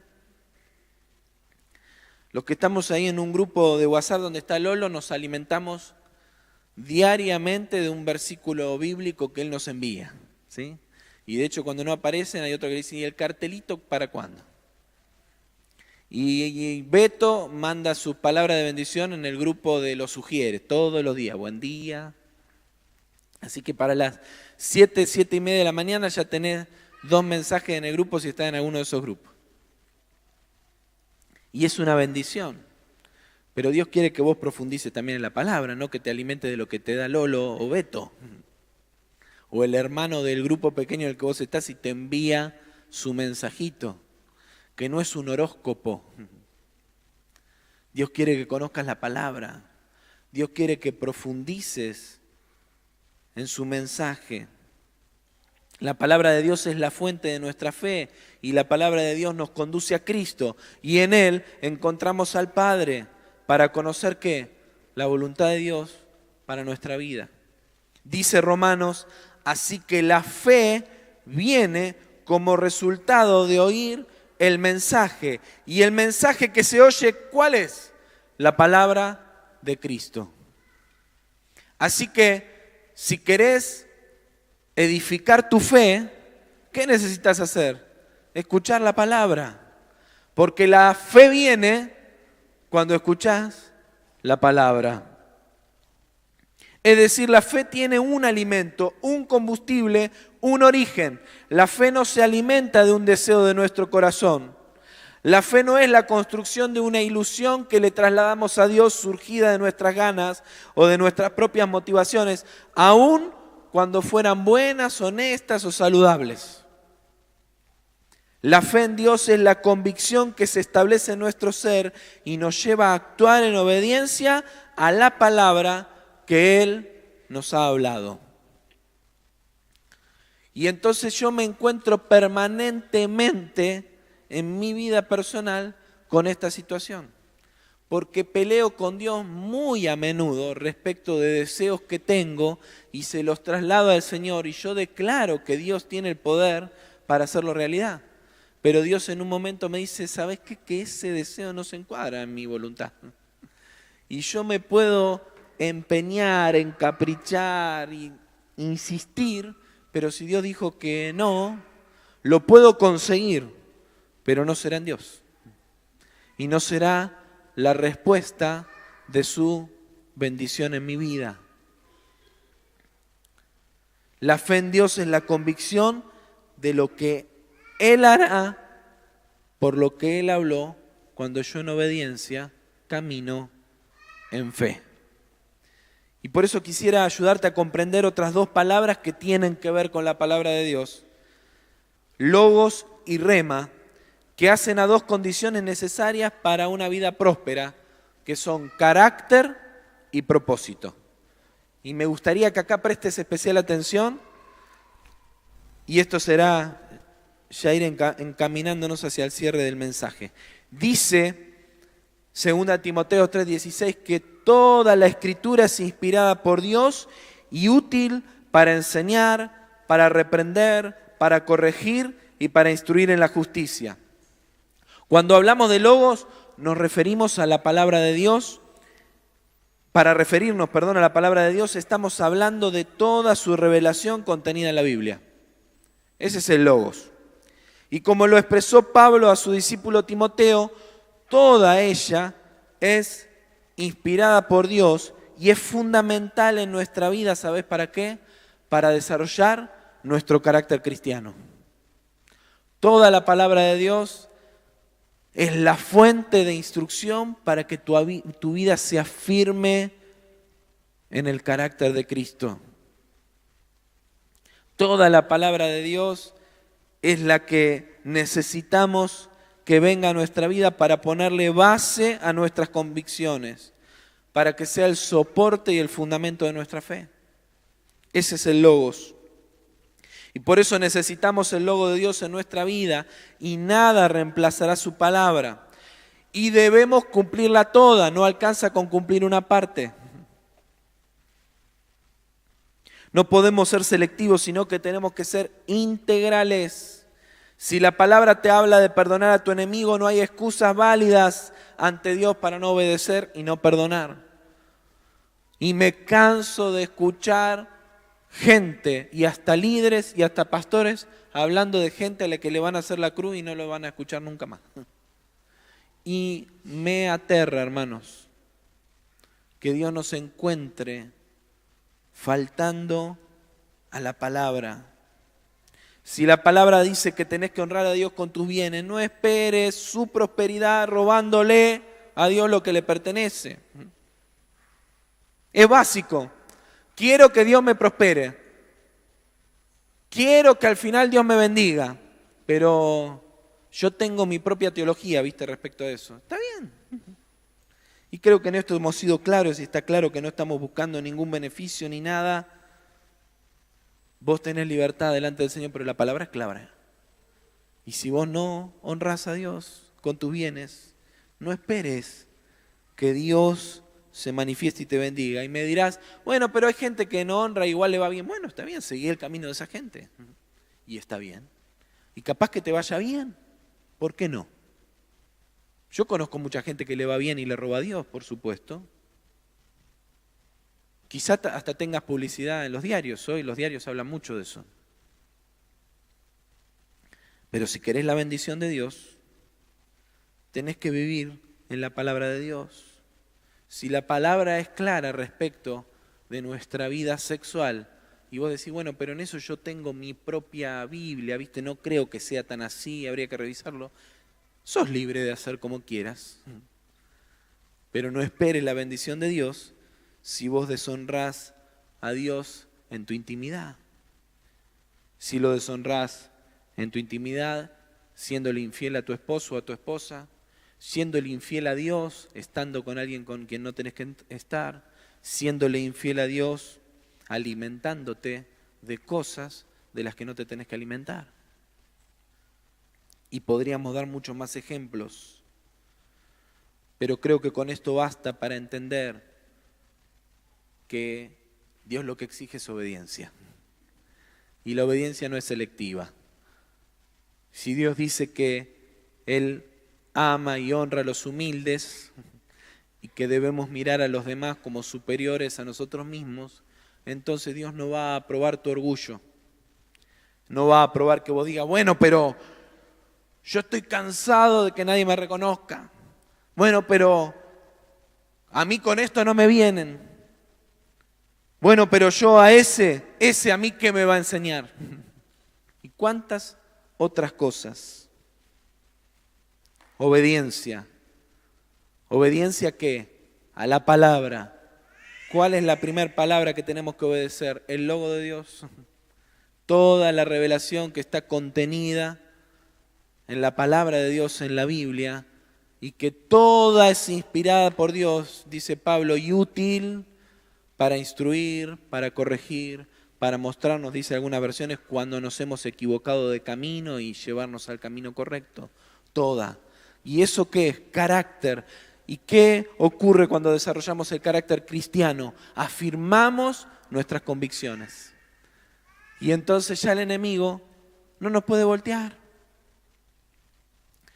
Los que estamos ahí en un grupo de WhatsApp donde está Lolo, nos alimentamos diariamente de un versículo bíblico que él nos envía, ¿sí? Y de hecho cuando no aparecen hay otro que dice, ¿y el cartelito para cuándo? Y Beto manda su palabra de bendición en el grupo de los sugieres, todos los días, buen día. Así que para las 7:30 de la mañana ya tenés 2 mensajes en el grupo si estás en alguno de esos grupos. Y es una bendición. Pero Dios quiere que vos profundices también en la palabra, no que te alimentes de lo que te da Lolo o Beto. O el hermano del grupo pequeño en el que vos estás y te envía su mensajito, que no es un horóscopo. Dios quiere que conozcas la palabra. Dios quiere que profundices en su mensaje. La palabra de Dios es la fuente de nuestra fe y la palabra de Dios nos conduce a Cristo y en Él encontramos al Padre para conocer ¿qué? La voluntad de Dios para nuestra vida. Dice Romanos, así que la fe viene como resultado de oír el mensaje. Y el mensaje que se oye, ¿cuál es? La palabra de Cristo. Así que si querés edificar tu fe, ¿qué necesitas hacer? Escuchar la palabra. Porque la fe viene cuando escuchás la palabra. Es decir, la fe tiene un alimento, un combustible, un origen. La fe no se alimenta de un deseo de nuestro corazón. La fe no es la construcción de una ilusión que le trasladamos a Dios surgida de nuestras ganas o de nuestras propias motivaciones, aun cuando fueran buenas, honestas o saludables. La fe en Dios es la convicción que se establece en nuestro ser y nos lleva a actuar en obediencia a la palabra que Él nos ha hablado. Y entonces yo me encuentro permanentemente en mi vida personal con esta situación. porque peleo con Dios muy a menudo respecto de deseos que tengo y se los traslado al Señor y yo declaro que Dios tiene el poder para hacerlo realidad. Pero Dios en un momento me dice, ¿sabes qué? Que ese deseo no se encuadra en mi voluntad. Y yo me puedo empeñar, encaprichar y insistir, pero si Dios dijo que no, lo puedo conseguir, pero no será en Dios. Y no será la respuesta de su bendición en mi vida. La fe en Dios es la convicción de lo que Él hará por lo que Él habló cuando yo en obediencia camino en fe. Y por eso quisiera ayudarte a comprender otras dos palabras que tienen que ver con la palabra de Dios. Logos y rema, que hacen a dos condiciones necesarias para una vida próspera, que son carácter y propósito. Y me gustaría que acá prestes especial atención, y esto será ya ir encaminándonos hacia el cierre del mensaje. Dice 2 Timoteo 3:16 que toda la Escritura es inspirada por Dios y útil para enseñar, para reprender, para corregir y para instruir en la justicia. Cuando hablamos de logos, nos referimos a la palabra de Dios. Para referirnos, a la palabra de Dios, estamos hablando de toda su revelación contenida en la Biblia. Ese es el logos. Y como lo expresó Pablo a su discípulo Timoteo, toda ella es inspirada por Dios y es fundamental en nuestra vida, ¿sabes para qué? Para desarrollar nuestro carácter cristiano. Toda la palabra de Dios es la fuente de instrucción para que tu vida sea firme en el carácter de Cristo. Toda la palabra de Dios es la que necesitamos que venga a nuestra vida para ponerle base a nuestras convicciones, para que sea el soporte y el fundamento de nuestra fe. Ese es el logos. Y por eso necesitamos el logo de Dios en nuestra vida y nada reemplazará su palabra. Y debemos cumplirla toda, no alcanza con cumplir una parte. No podemos ser selectivos, sino que tenemos que ser integrales. Si la palabra te habla de perdonar a tu enemigo, no hay excusas válidas ante Dios para no obedecer y no perdonar. Y me canso de escuchar gente y hasta líderes y hasta pastores hablando de gente a la que le van a hacer la cruz y no lo van a escuchar nunca más. Y me aterra, hermanos, que Dios nos encuentre faltando a la palabra. Si la palabra dice que tenés que honrar a Dios con tus bienes, no esperes su prosperidad robándole a Dios lo que le pertenece. Es básico. Quiero que Dios me prospere. Quiero que al final Dios me bendiga. Pero yo tengo mi propia teología, ¿viste? Respecto a eso. Está bien. Y creo que en esto hemos sido claros y está claro que no estamos buscando ningún beneficio ni nada. Vos tenés libertad delante del Señor, pero la palabra es clara. Y si vos no honrás a Dios con tus bienes, no esperes que Dios se manifieste y te bendiga. Y me dirás, bueno, pero hay gente que no honra, igual le va bien. Bueno, está bien, seguí el camino de esa gente. Y está bien. Y capaz que te vaya bien. ¿Por qué no? Yo conozco mucha gente que le va bien y le roba a Dios, por supuesto. Quizá hasta tengas publicidad en los diarios. Hoy los diarios hablan mucho de eso. Pero si querés la bendición de Dios, tenés que vivir en la palabra de Dios. Si la palabra es clara respecto de nuestra vida sexual, y vos decís, bueno, pero en eso yo tengo mi propia Biblia, ¿viste? No creo que sea tan así, habría que revisarlo. Sos libre de hacer como quieras, pero no esperes la bendición de Dios si vos deshonrás a Dios en tu intimidad. Si lo deshonrás en tu intimidad, siéndole infiel a tu esposo o a tu esposa, siéndole infiel a Dios, estando con alguien con quien no tenés que estar, siéndole infiel a Dios, alimentándote de cosas de las que no te tenés que alimentar. Y podríamos dar muchos más ejemplos. pero creo que con esto basta para entender que Dios lo que exige es obediencia. Y la obediencia no es selectiva. Si Dios dice que Él ama y honra a los humildes y que debemos mirar a los demás como superiores a nosotros mismos, entonces Dios no va a aprobar tu orgullo. No va a aprobar que vos digas, bueno, pero yo estoy cansado de que nadie me reconozca. Bueno, pero a mí con esto no me vienen. Bueno, pero yo a ese a mí ¿qué me va a enseñar? ¿Y cuántas otras cosas? Obediencia. ¿Obediencia a qué? A la palabra. ¿Cuál es la primera palabra que tenemos que obedecer? El logo de Dios. Toda la revelación que está contenida en la palabra de Dios en la Biblia y que toda es inspirada por Dios, dice Pablo, y útil para instruir, para corregir, para mostrarnos, dice algunas versiones, cuando nos hemos equivocado de camino y llevarnos al camino correcto. Toda. ¿Y eso qué es? Carácter. ¿Y qué ocurre cuando desarrollamos el carácter cristiano? Afirmamos nuestras convicciones. Y entonces ya el enemigo no nos puede voltear.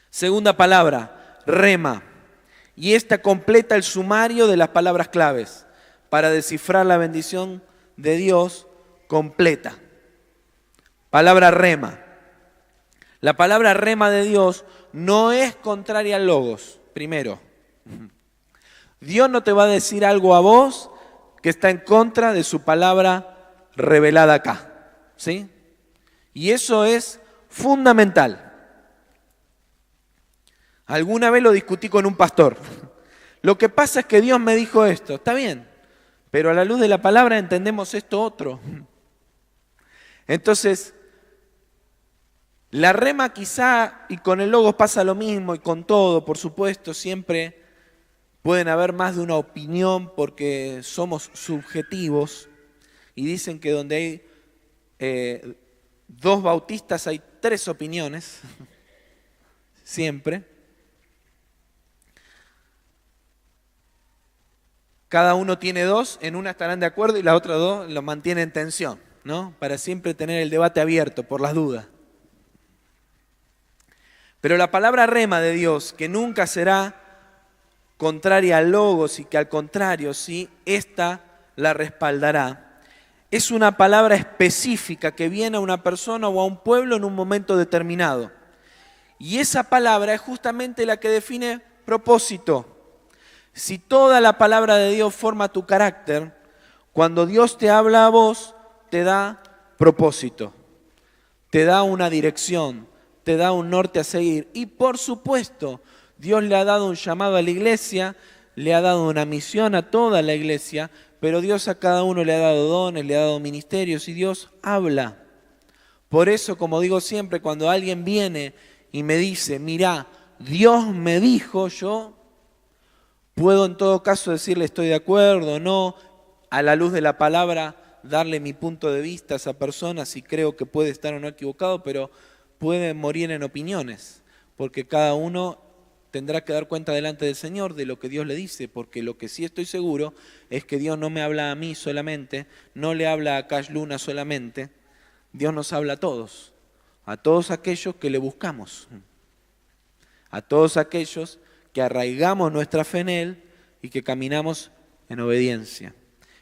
Segunda palabra, rema. Y esta completa el sumario de las palabras claves para descifrar la bendición de Dios completa. Palabra rema. La palabra rema de Dios no es contraria al logos, primero. Dios no te va a decir algo a vos que está en contra de su palabra revelada acá. ¿Sí? Y eso es fundamental. Alguna vez lo discutí con un pastor. Lo que pasa es que Dios me dijo esto, está bien, pero a la luz de la palabra entendemos esto otro. Entonces, la rema quizá, y con el logos pasa lo mismo, y con todo, por supuesto, siempre pueden haber más de una opinión porque somos subjetivos, y dicen que donde hay dos bautistas hay 3 opiniones, siempre. Cada uno tiene 2, en una estarán de acuerdo y las otras 2 lo mantienen en tensión, ¿no? Para siempre tener el debate abierto por las dudas. Pero la palabra rema de Dios, que nunca será contraria al logos y que al contrario, sí, esta la respaldará. Es una palabra específica que viene a una persona o a un pueblo en un momento determinado. Y esa palabra es justamente la que define propósito. Si toda la palabra de Dios forma tu carácter, cuando Dios te habla a vos, te da propósito, te da una dirección, te da un norte a seguir. Y por supuesto, Dios le ha dado un llamado a la iglesia, le ha dado una misión a toda la iglesia, pero Dios a cada uno le ha dado dones, le ha dado ministerios y Dios habla. Por eso, como digo siempre, cuando alguien viene y me dice, mirá, Dios me dijo, yo puedo en todo caso decirle estoy de acuerdo, no, a la luz de la palabra darle mi punto de vista a esa persona si creo que puede estar o no equivocado, pero puede morir en opiniones, porque cada uno tendrá que dar cuenta delante del Señor de lo que Dios le dice, porque lo que sí estoy seguro es que Dios no me habla a mí solamente, no le habla a Cash Luna solamente, Dios nos habla a todos aquellos que le buscamos, a todos aquellos que arraigamos nuestra fe en Él y que caminamos en obediencia.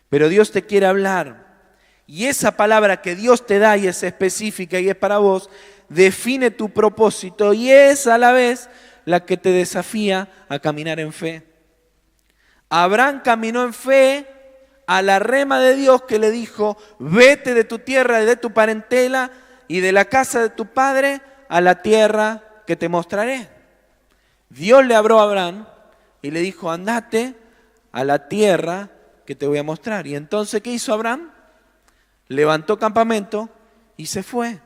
Pero Dios te quiere hablar y esa palabra que Dios te da y es específica y es para vos, define tu propósito y es a la vez la que te desafía a caminar en fe. Abraham caminó en fe a la rema de Dios que le dijo, vete de tu tierra y de tu parentela y de la casa de tu padre a la tierra que te mostraré. Dios le habló a Abraham y le dijo, andate a la tierra que te voy a mostrar. Y entonces, ¿qué hizo Abraham? Levantó campamento y se fue.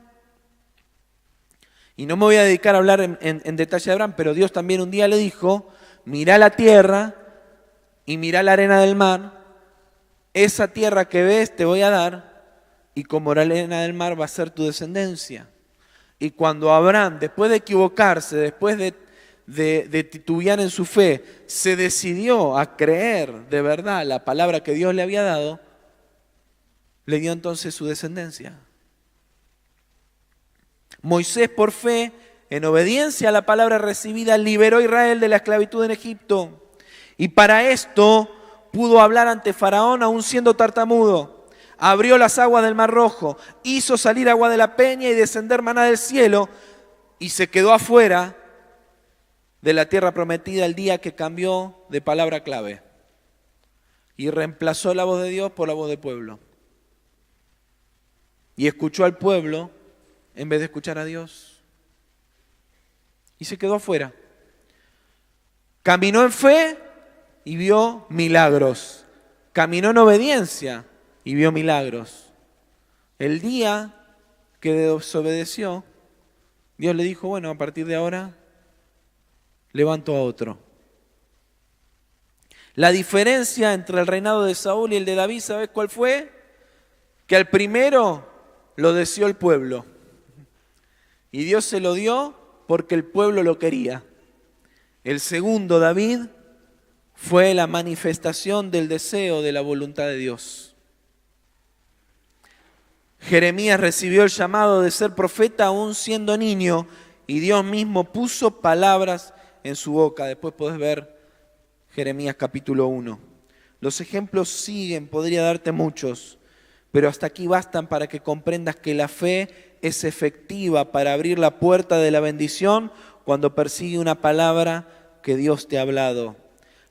Y no me voy a dedicar a hablar en detalle de Abraham, pero Dios también un día le dijo, mirá la tierra y mirá la arena del mar, esa tierra que ves te voy a dar, y como la arena del mar va a ser tu descendencia. Y cuando Abraham, después de equivocarse, después de titubear en su fe, se decidió a creer de verdad la palabra que Dios le había dado, le dio entonces su descendencia. Moisés, por fe, en obediencia a la palabra recibida, liberó a Israel de la esclavitud en Egipto. Y para esto pudo hablar ante Faraón aún siendo tartamudo. Abrió las aguas del Mar Rojo, hizo salir agua de la peña y descender maná del cielo, y se quedó afuera de la tierra prometida el día que cambió de palabra clave y reemplazó la voz de Dios por la voz del pueblo. Y escuchó al pueblo en vez de escuchar a Dios. Y se quedó afuera. Caminó en fe y vio milagros. Caminó en obediencia y vio milagros. El día que desobedeció, Dios le dijo, bueno, a partir de ahora levanto a otro. La diferencia entre el reinado de Saúl y el de David, ¿sabes cuál fue? Que al primero lo deseó el pueblo. Y Dios se lo dio porque el pueblo lo quería. El segundo, David, fue la manifestación del deseo de la voluntad de Dios. Jeremías recibió el llamado de ser profeta aún siendo niño y Dios mismo puso palabras en su boca. Después podés ver Jeremías capítulo 1. Los ejemplos siguen, podría darte muchos, pero hasta aquí bastan para que comprendas que la fe es efectiva para abrir la puerta de la bendición cuando persigue una palabra que Dios te ha hablado.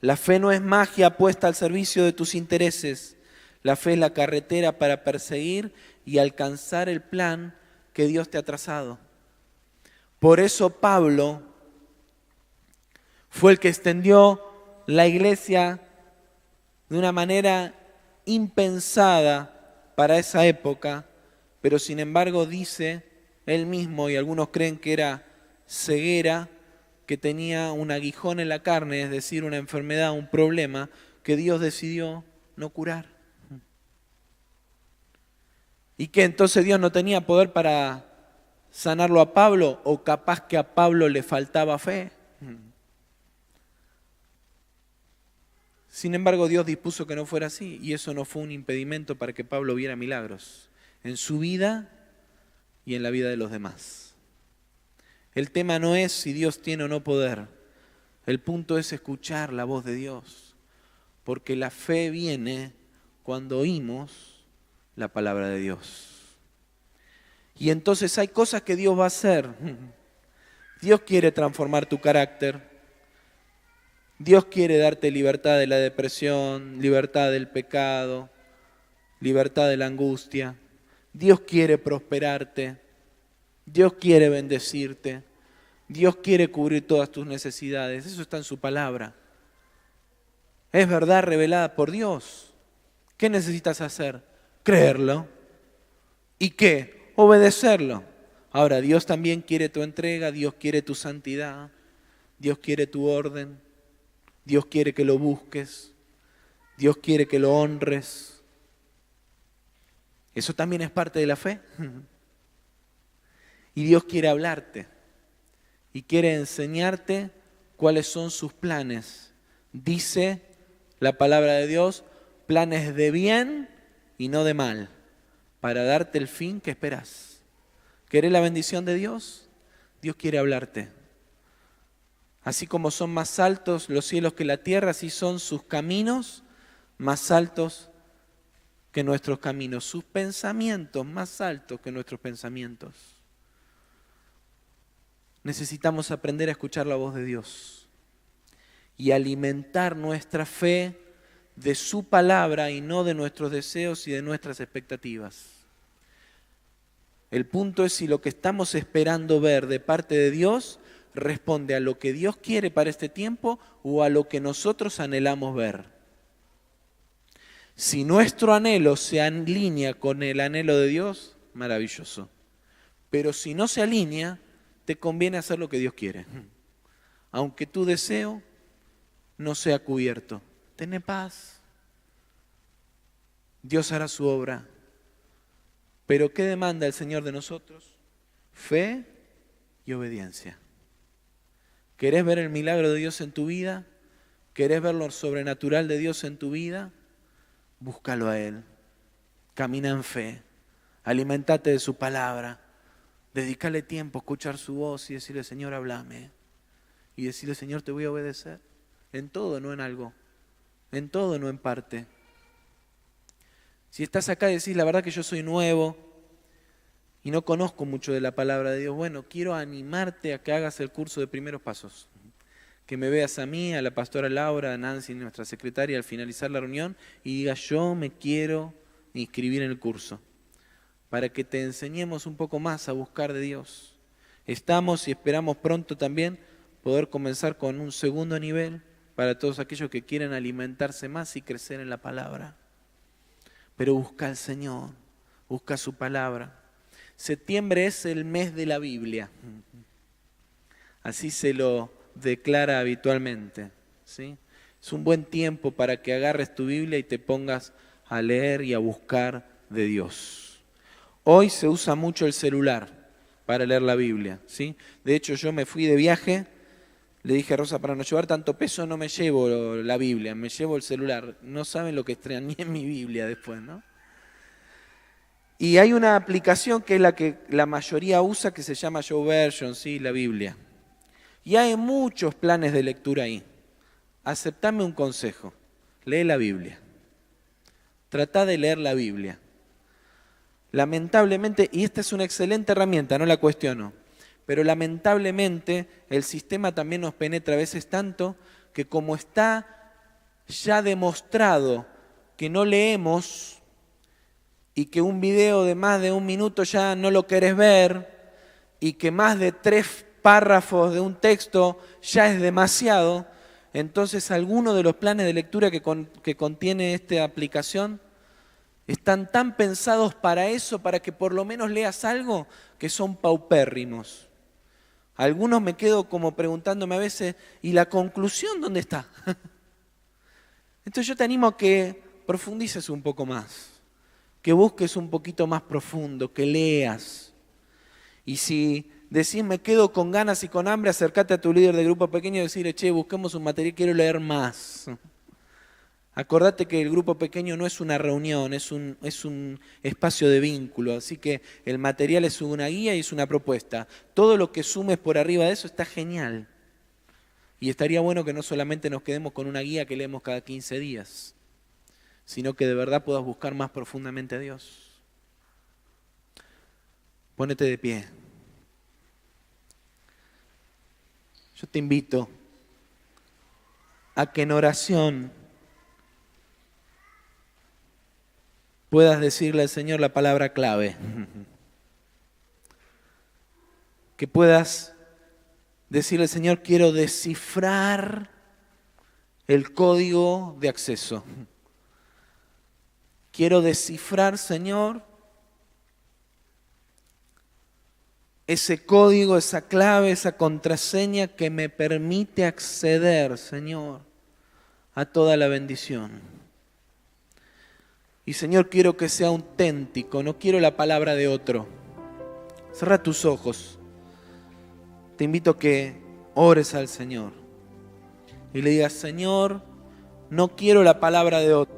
La fe no es magia puesta al servicio de tus intereses. La fe es la carretera para perseguir y alcanzar el plan que Dios te ha trazado. Por eso Pablo fue el que extendió la iglesia de una manera impensada para esa época, pero sin embargo dice él mismo, y algunos creen que era ceguera, que tenía un aguijón en la carne, es decir, una enfermedad, un problema, que Dios decidió no curar. ¿Y que entonces Dios no tenía poder para sanarlo a Pablo? ¿O capaz que a Pablo le faltaba fe? Sin embargo, Dios dispuso que no fuera así, y eso no fue un impedimento para que Pablo viera milagros en su vida y en la vida de los demás. El tema no es si Dios tiene o no poder. El punto es escuchar la voz de Dios, porque la fe viene cuando oímos la palabra de Dios. Y entonces hay cosas que Dios va a hacer. Dios quiere transformar tu carácter. Dios quiere darte libertad de la depresión, libertad del pecado, libertad de la angustia. Dios quiere prosperarte. Dios quiere bendecirte. Dios quiere cubrir todas tus necesidades. Eso está en su palabra. Es verdad revelada por Dios. ¿Qué necesitas hacer? Creerlo. ¿Y qué? Obedecerlo. Ahora, Dios también quiere tu entrega, Dios quiere tu santidad, Dios quiere tu orden, Dios quiere que lo busques, Dios quiere que lo honres. Eso también es parte de la fe. Y Dios quiere hablarte y quiere enseñarte cuáles son sus planes. Dice la palabra de Dios, planes de bien y no de mal, para darte el fin que esperas. ¿Querés la bendición de Dios? Dios quiere hablarte. Así como son más altos los cielos que la tierra, así son sus caminos más altos que nuestros caminos, sus pensamientos más altos que nuestros pensamientos. Necesitamos aprender a escuchar la voz de Dios y alimentar nuestra fe de su palabra y no de nuestros deseos y de nuestras expectativas. El punto es si lo que estamos esperando ver de parte de Dios responde a lo que Dios quiere para este tiempo o a lo que nosotros anhelamos ver. Si nuestro anhelo se alinea con el anhelo de Dios, maravilloso. Pero si no se alinea, te conviene hacer lo que Dios quiere. Aunque tu deseo no sea cubierto. Ten paz. Dios hará su obra. Pero ¿qué demanda el Señor de nosotros? Fe y obediencia. ¿Querés ver el milagro de Dios en tu vida? ¿Querés ver lo sobrenatural de Dios en tu vida? Búscalo a Él. Camina en fe. Alimentate de su palabra. Dedícale tiempo a escuchar su voz y decirle, Señor, háblame. Y decirle, Señor, te voy a obedecer. En todo, no en algo. En todo, no en parte. Si estás acá y decís, la verdad que yo soy nuevo y no conozco mucho de la palabra de Dios, bueno, quiero animarte a que hagas el curso de primeros pasos. Que me veas a mí, a la pastora Laura, a Nancy, nuestra secretaria, al finalizar la reunión, y digas, yo me quiero inscribir en el curso, para que te enseñemos un poco más a buscar de Dios. Estamos y esperamos pronto también poder comenzar con un segundo nivel para todos aquellos que quieren alimentarse más y crecer en la palabra. Pero busca al Señor, busca su palabra. Septiembre es el mes de la Biblia. Así se lo declara habitualmente, ¿sí? Es un buen tiempo para que agarres tu Biblia y te pongas a leer y a buscar de Dios. Hoy se usa mucho el celular para leer la Biblia, ¿sí? De hecho, yo me fui de viaje, le dije a Rosa, para no llevar tanto peso no me llevo la Biblia, me llevo el celular. No saben lo que extrañé en mi Biblia después, ¿no? Y hay una aplicación que es la que la mayoría usa que se llama YouVersion, ¿sí? La Biblia. Y hay muchos planes de lectura ahí. Aceptame un consejo, lee la Biblia. Trata de leer la Biblia. Lamentablemente, y esta es una excelente herramienta, no la cuestiono, pero lamentablemente el sistema también nos penetra a veces tanto que como está ya demostrado que no leemos y que un video de más de 1 minuto ya no lo querés ver y que más de 3 párrafos de un texto ya es demasiado, entonces algunos de los planes de lectura que contiene esta aplicación están tan pensados para eso, para que por lo menos leas algo, que son paupérrimos. Algunos me quedo como preguntándome a veces, ¿y la conclusión dónde está? Entonces yo te animo a que profundices un poco más, que busques un poquito más profundo, que leas. Y si decís, me quedo con ganas y con hambre, acércate a tu líder de grupo pequeño y decirle, che, busquemos un material, quiero leer más. Acordate que el grupo pequeño no es una reunión, es un espacio de vínculo, así que el material es una guía y es una propuesta. Todo lo que sumes por arriba de eso está genial. Y estaría bueno que no solamente nos quedemos con una guía que leemos cada 15 días, sino que de verdad puedas buscar más profundamente a Dios. Pónete de pie. Yo te invito a que en oración puedas decirle al Señor la palabra clave. Que puedas decirle al Señor, quiero descifrar el código de acceso. Quiero descifrar, Señor, ese código, esa clave, esa contraseña que me permite acceder, Señor, a toda la bendición. Y Señor, quiero que sea auténtico, no quiero la palabra de otro. Cierra tus ojos. Te invito a que ores al Señor y le digas, Señor, no quiero la palabra de otro.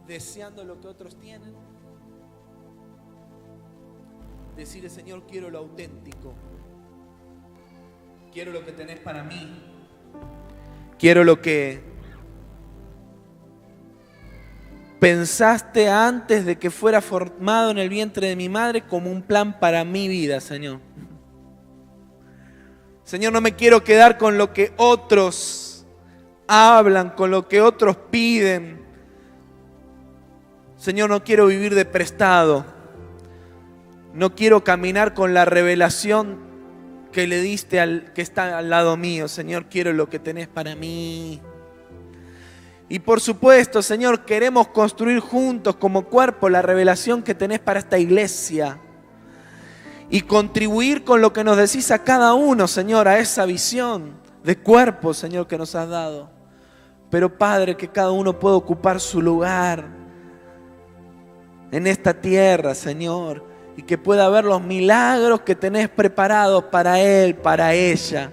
Deseando lo que otros tienen. Decirle, Señor, quiero lo auténtico. Quiero lo que tenés para mí. Quiero lo que pensaste antes de que fuera formado en el vientre de mi madre como un plan para mi vida, Señor. Señor, no me quiero quedar con lo que otros hablan, con lo que otros piden. Señor, no quiero vivir de prestado. No quiero caminar con la revelación que le diste al que está al lado mío. Señor, quiero lo que tenés para mí. Y por supuesto, Señor, queremos construir juntos como cuerpo la revelación que tenés para esta iglesia. Y contribuir con lo que nos decís a cada uno, Señor, a esa visión de cuerpo, Señor, que nos has dado. Pero Padre, que cada uno pueda ocupar su lugar en esta tierra, Señor. Y que pueda ver los milagros que tenés preparados para él, para ella.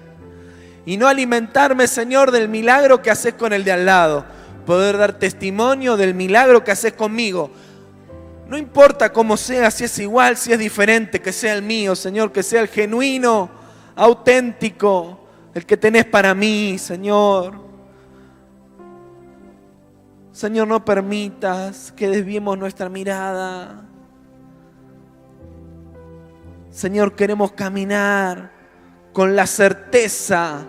Y no alimentarme, Señor, del milagro que haces con el de al lado. Poder dar testimonio del milagro que haces conmigo. No importa cómo sea, si es igual, si es diferente, que sea el mío, Señor, que sea el genuino, auténtico, el que tenés para mí, Señor. Señor, no permitas que desviemos nuestra mirada. Señor, queremos caminar con la certeza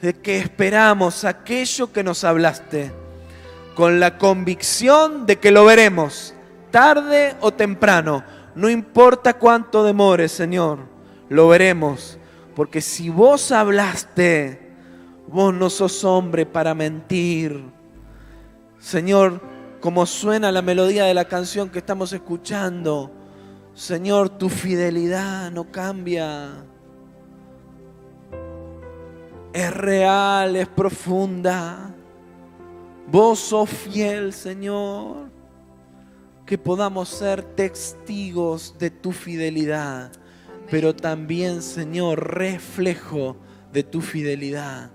de que esperamos aquello que nos hablaste, con la convicción de que lo veremos, tarde o temprano, no importa cuánto demore, Señor, lo veremos, porque si vos hablaste, vos no sos hombre para mentir. Señor, como suena la melodía de la canción que estamos escuchando, Señor, tu fidelidad no cambia. Es real, es profunda. Vos sos fiel, Señor. Que podamos ser testigos de tu fidelidad, pero también, Señor, reflejo de tu fidelidad.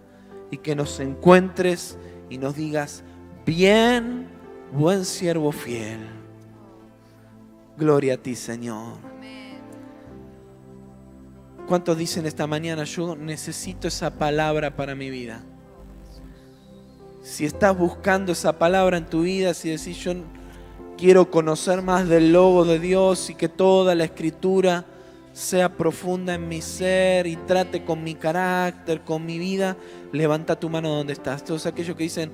Y que nos encuentres y nos digas, bien, buen siervo fiel. Gloria a ti, Señor. ¿Cuántos dicen esta mañana, yo necesito esa palabra para mi vida? Si estás buscando esa palabra en tu vida, si decís, yo quiero conocer más del Logo de Dios y que toda la Escritura sea profunda en mi ser y trate con mi carácter, con mi vida, levanta tu mano donde estás. Todos aquellos que dicen,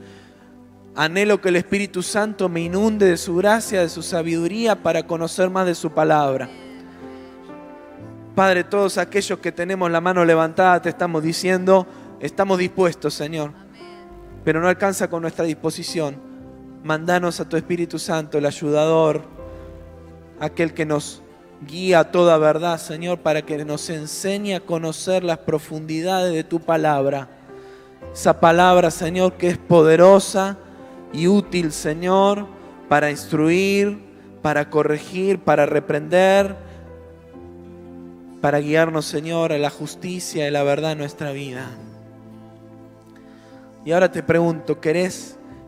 anhelo que el Espíritu Santo me inunde de su gracia, de su sabiduría para conocer más de su palabra. Padre, todos aquellos que tenemos la mano levantada te estamos diciendo, estamos dispuestos, Señor, pero no alcanza con nuestra disposición. Mándanos a tu Espíritu Santo, el ayudador, aquel que nos guía a toda verdad, Señor, para que nos enseñe a conocer las profundidades de tu palabra. Esa palabra, Señor, que es poderosa y útil, Señor, para instruir, para corregir, para reprender, para guiarnos, Señor, a la justicia y la verdad en nuestra vida. Y ahora te pregunto,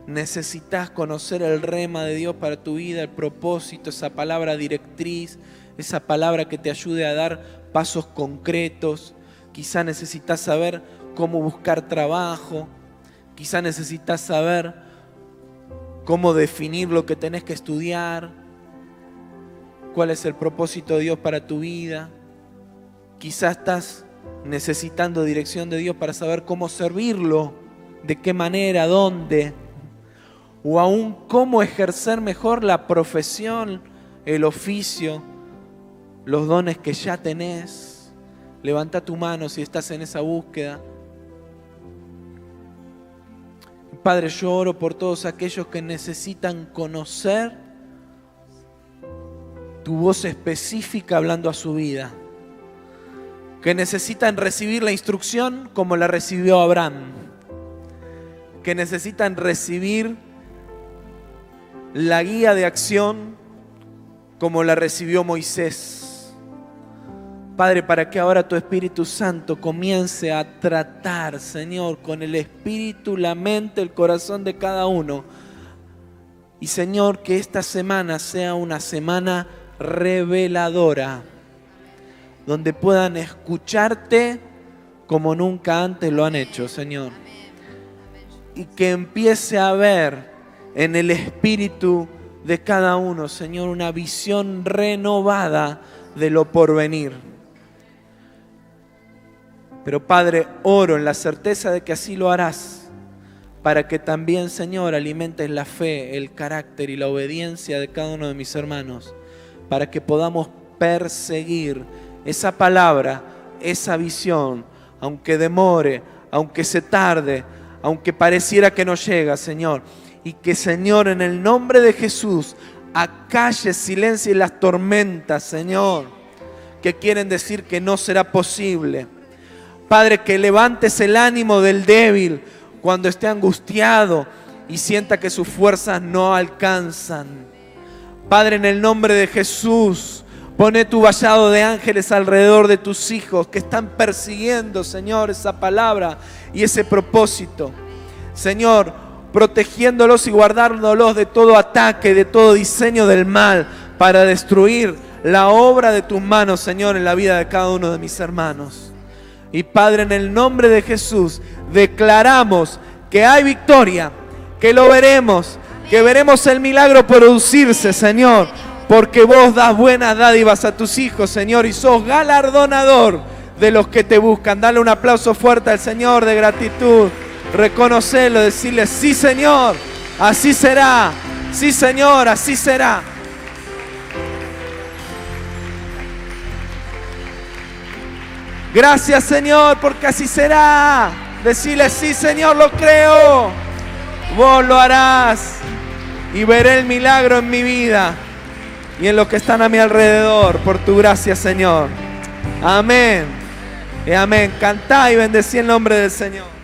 necesitas conocer el rema de Dios para tu vida, el propósito, esa palabra directriz, esa palabra que te ayude a dar pasos concretos? Quizá necesitas saber cómo buscar trabajo, quizá necesitas saber cómo definir lo que tenés que estudiar, cuál es el propósito de Dios para tu vida. Quizá estás necesitando dirección de Dios para saber cómo servirlo, de qué manera, dónde, o aún cómo ejercer mejor la profesión, el oficio, los dones que ya tenés. Levanta tu mano si estás en esa búsqueda. Padre, yo oro por todos aquellos que necesitan conocer tu voz específica hablando a su vida, que necesitan recibir la instrucción como la recibió Abraham, que necesitan recibir la guía de acción como la recibió Moisés. Padre, para que ahora tu Espíritu Santo comience a tratar, Señor, con el espíritu, la mente, el corazón de cada uno. Y Señor, que esta semana sea una semana reveladora, donde puedan escucharte como nunca antes lo han hecho, Señor. Y que empiece a haber en el espíritu de cada uno, Señor, una visión renovada de lo porvenir. Pero Padre, oro en la certeza de que así lo harás, para que también, Señor, alimentes la fe, el carácter y la obediencia de cada uno de mis hermanos, para que podamos perseguir esa palabra, esa visión, aunque demore, aunque se tarde, aunque pareciera que no llega, Señor. Y que, Señor, en el nombre de Jesús, acalle, silencie las tormentas, Señor, que quieren decir que no será posible. Padre, que levantes el ánimo del débil cuando esté angustiado y sienta que sus fuerzas no alcanzan. Padre, en el nombre de Jesús, pone tu vallado de ángeles alrededor de tus hijos que están persiguiendo, Señor, esa palabra y ese propósito. Señor, protegiéndolos y guardándolos de todo ataque, de todo diseño del mal, para destruir la obra de tus manos, Señor, en la vida de cada uno de mis hermanos. Y Padre, en el nombre de Jesús, declaramos que hay victoria, que lo veremos, que veremos el milagro producirse, Señor, porque vos das buenas dádivas a tus hijos, Señor, y sos galardonador de los que te buscan. Dale un aplauso fuerte al Señor de gratitud. Reconocerlo, decirle: sí, Señor, así será. Sí, Señor, así será. Gracias, Señor, porque así será. Decirle: sí, Señor, lo creo. Vos lo harás y veré el milagro en mi vida y en los que están a mi alrededor, por tu gracia, Señor. Amén. Y amén. Cantá y bendecí el nombre del Señor.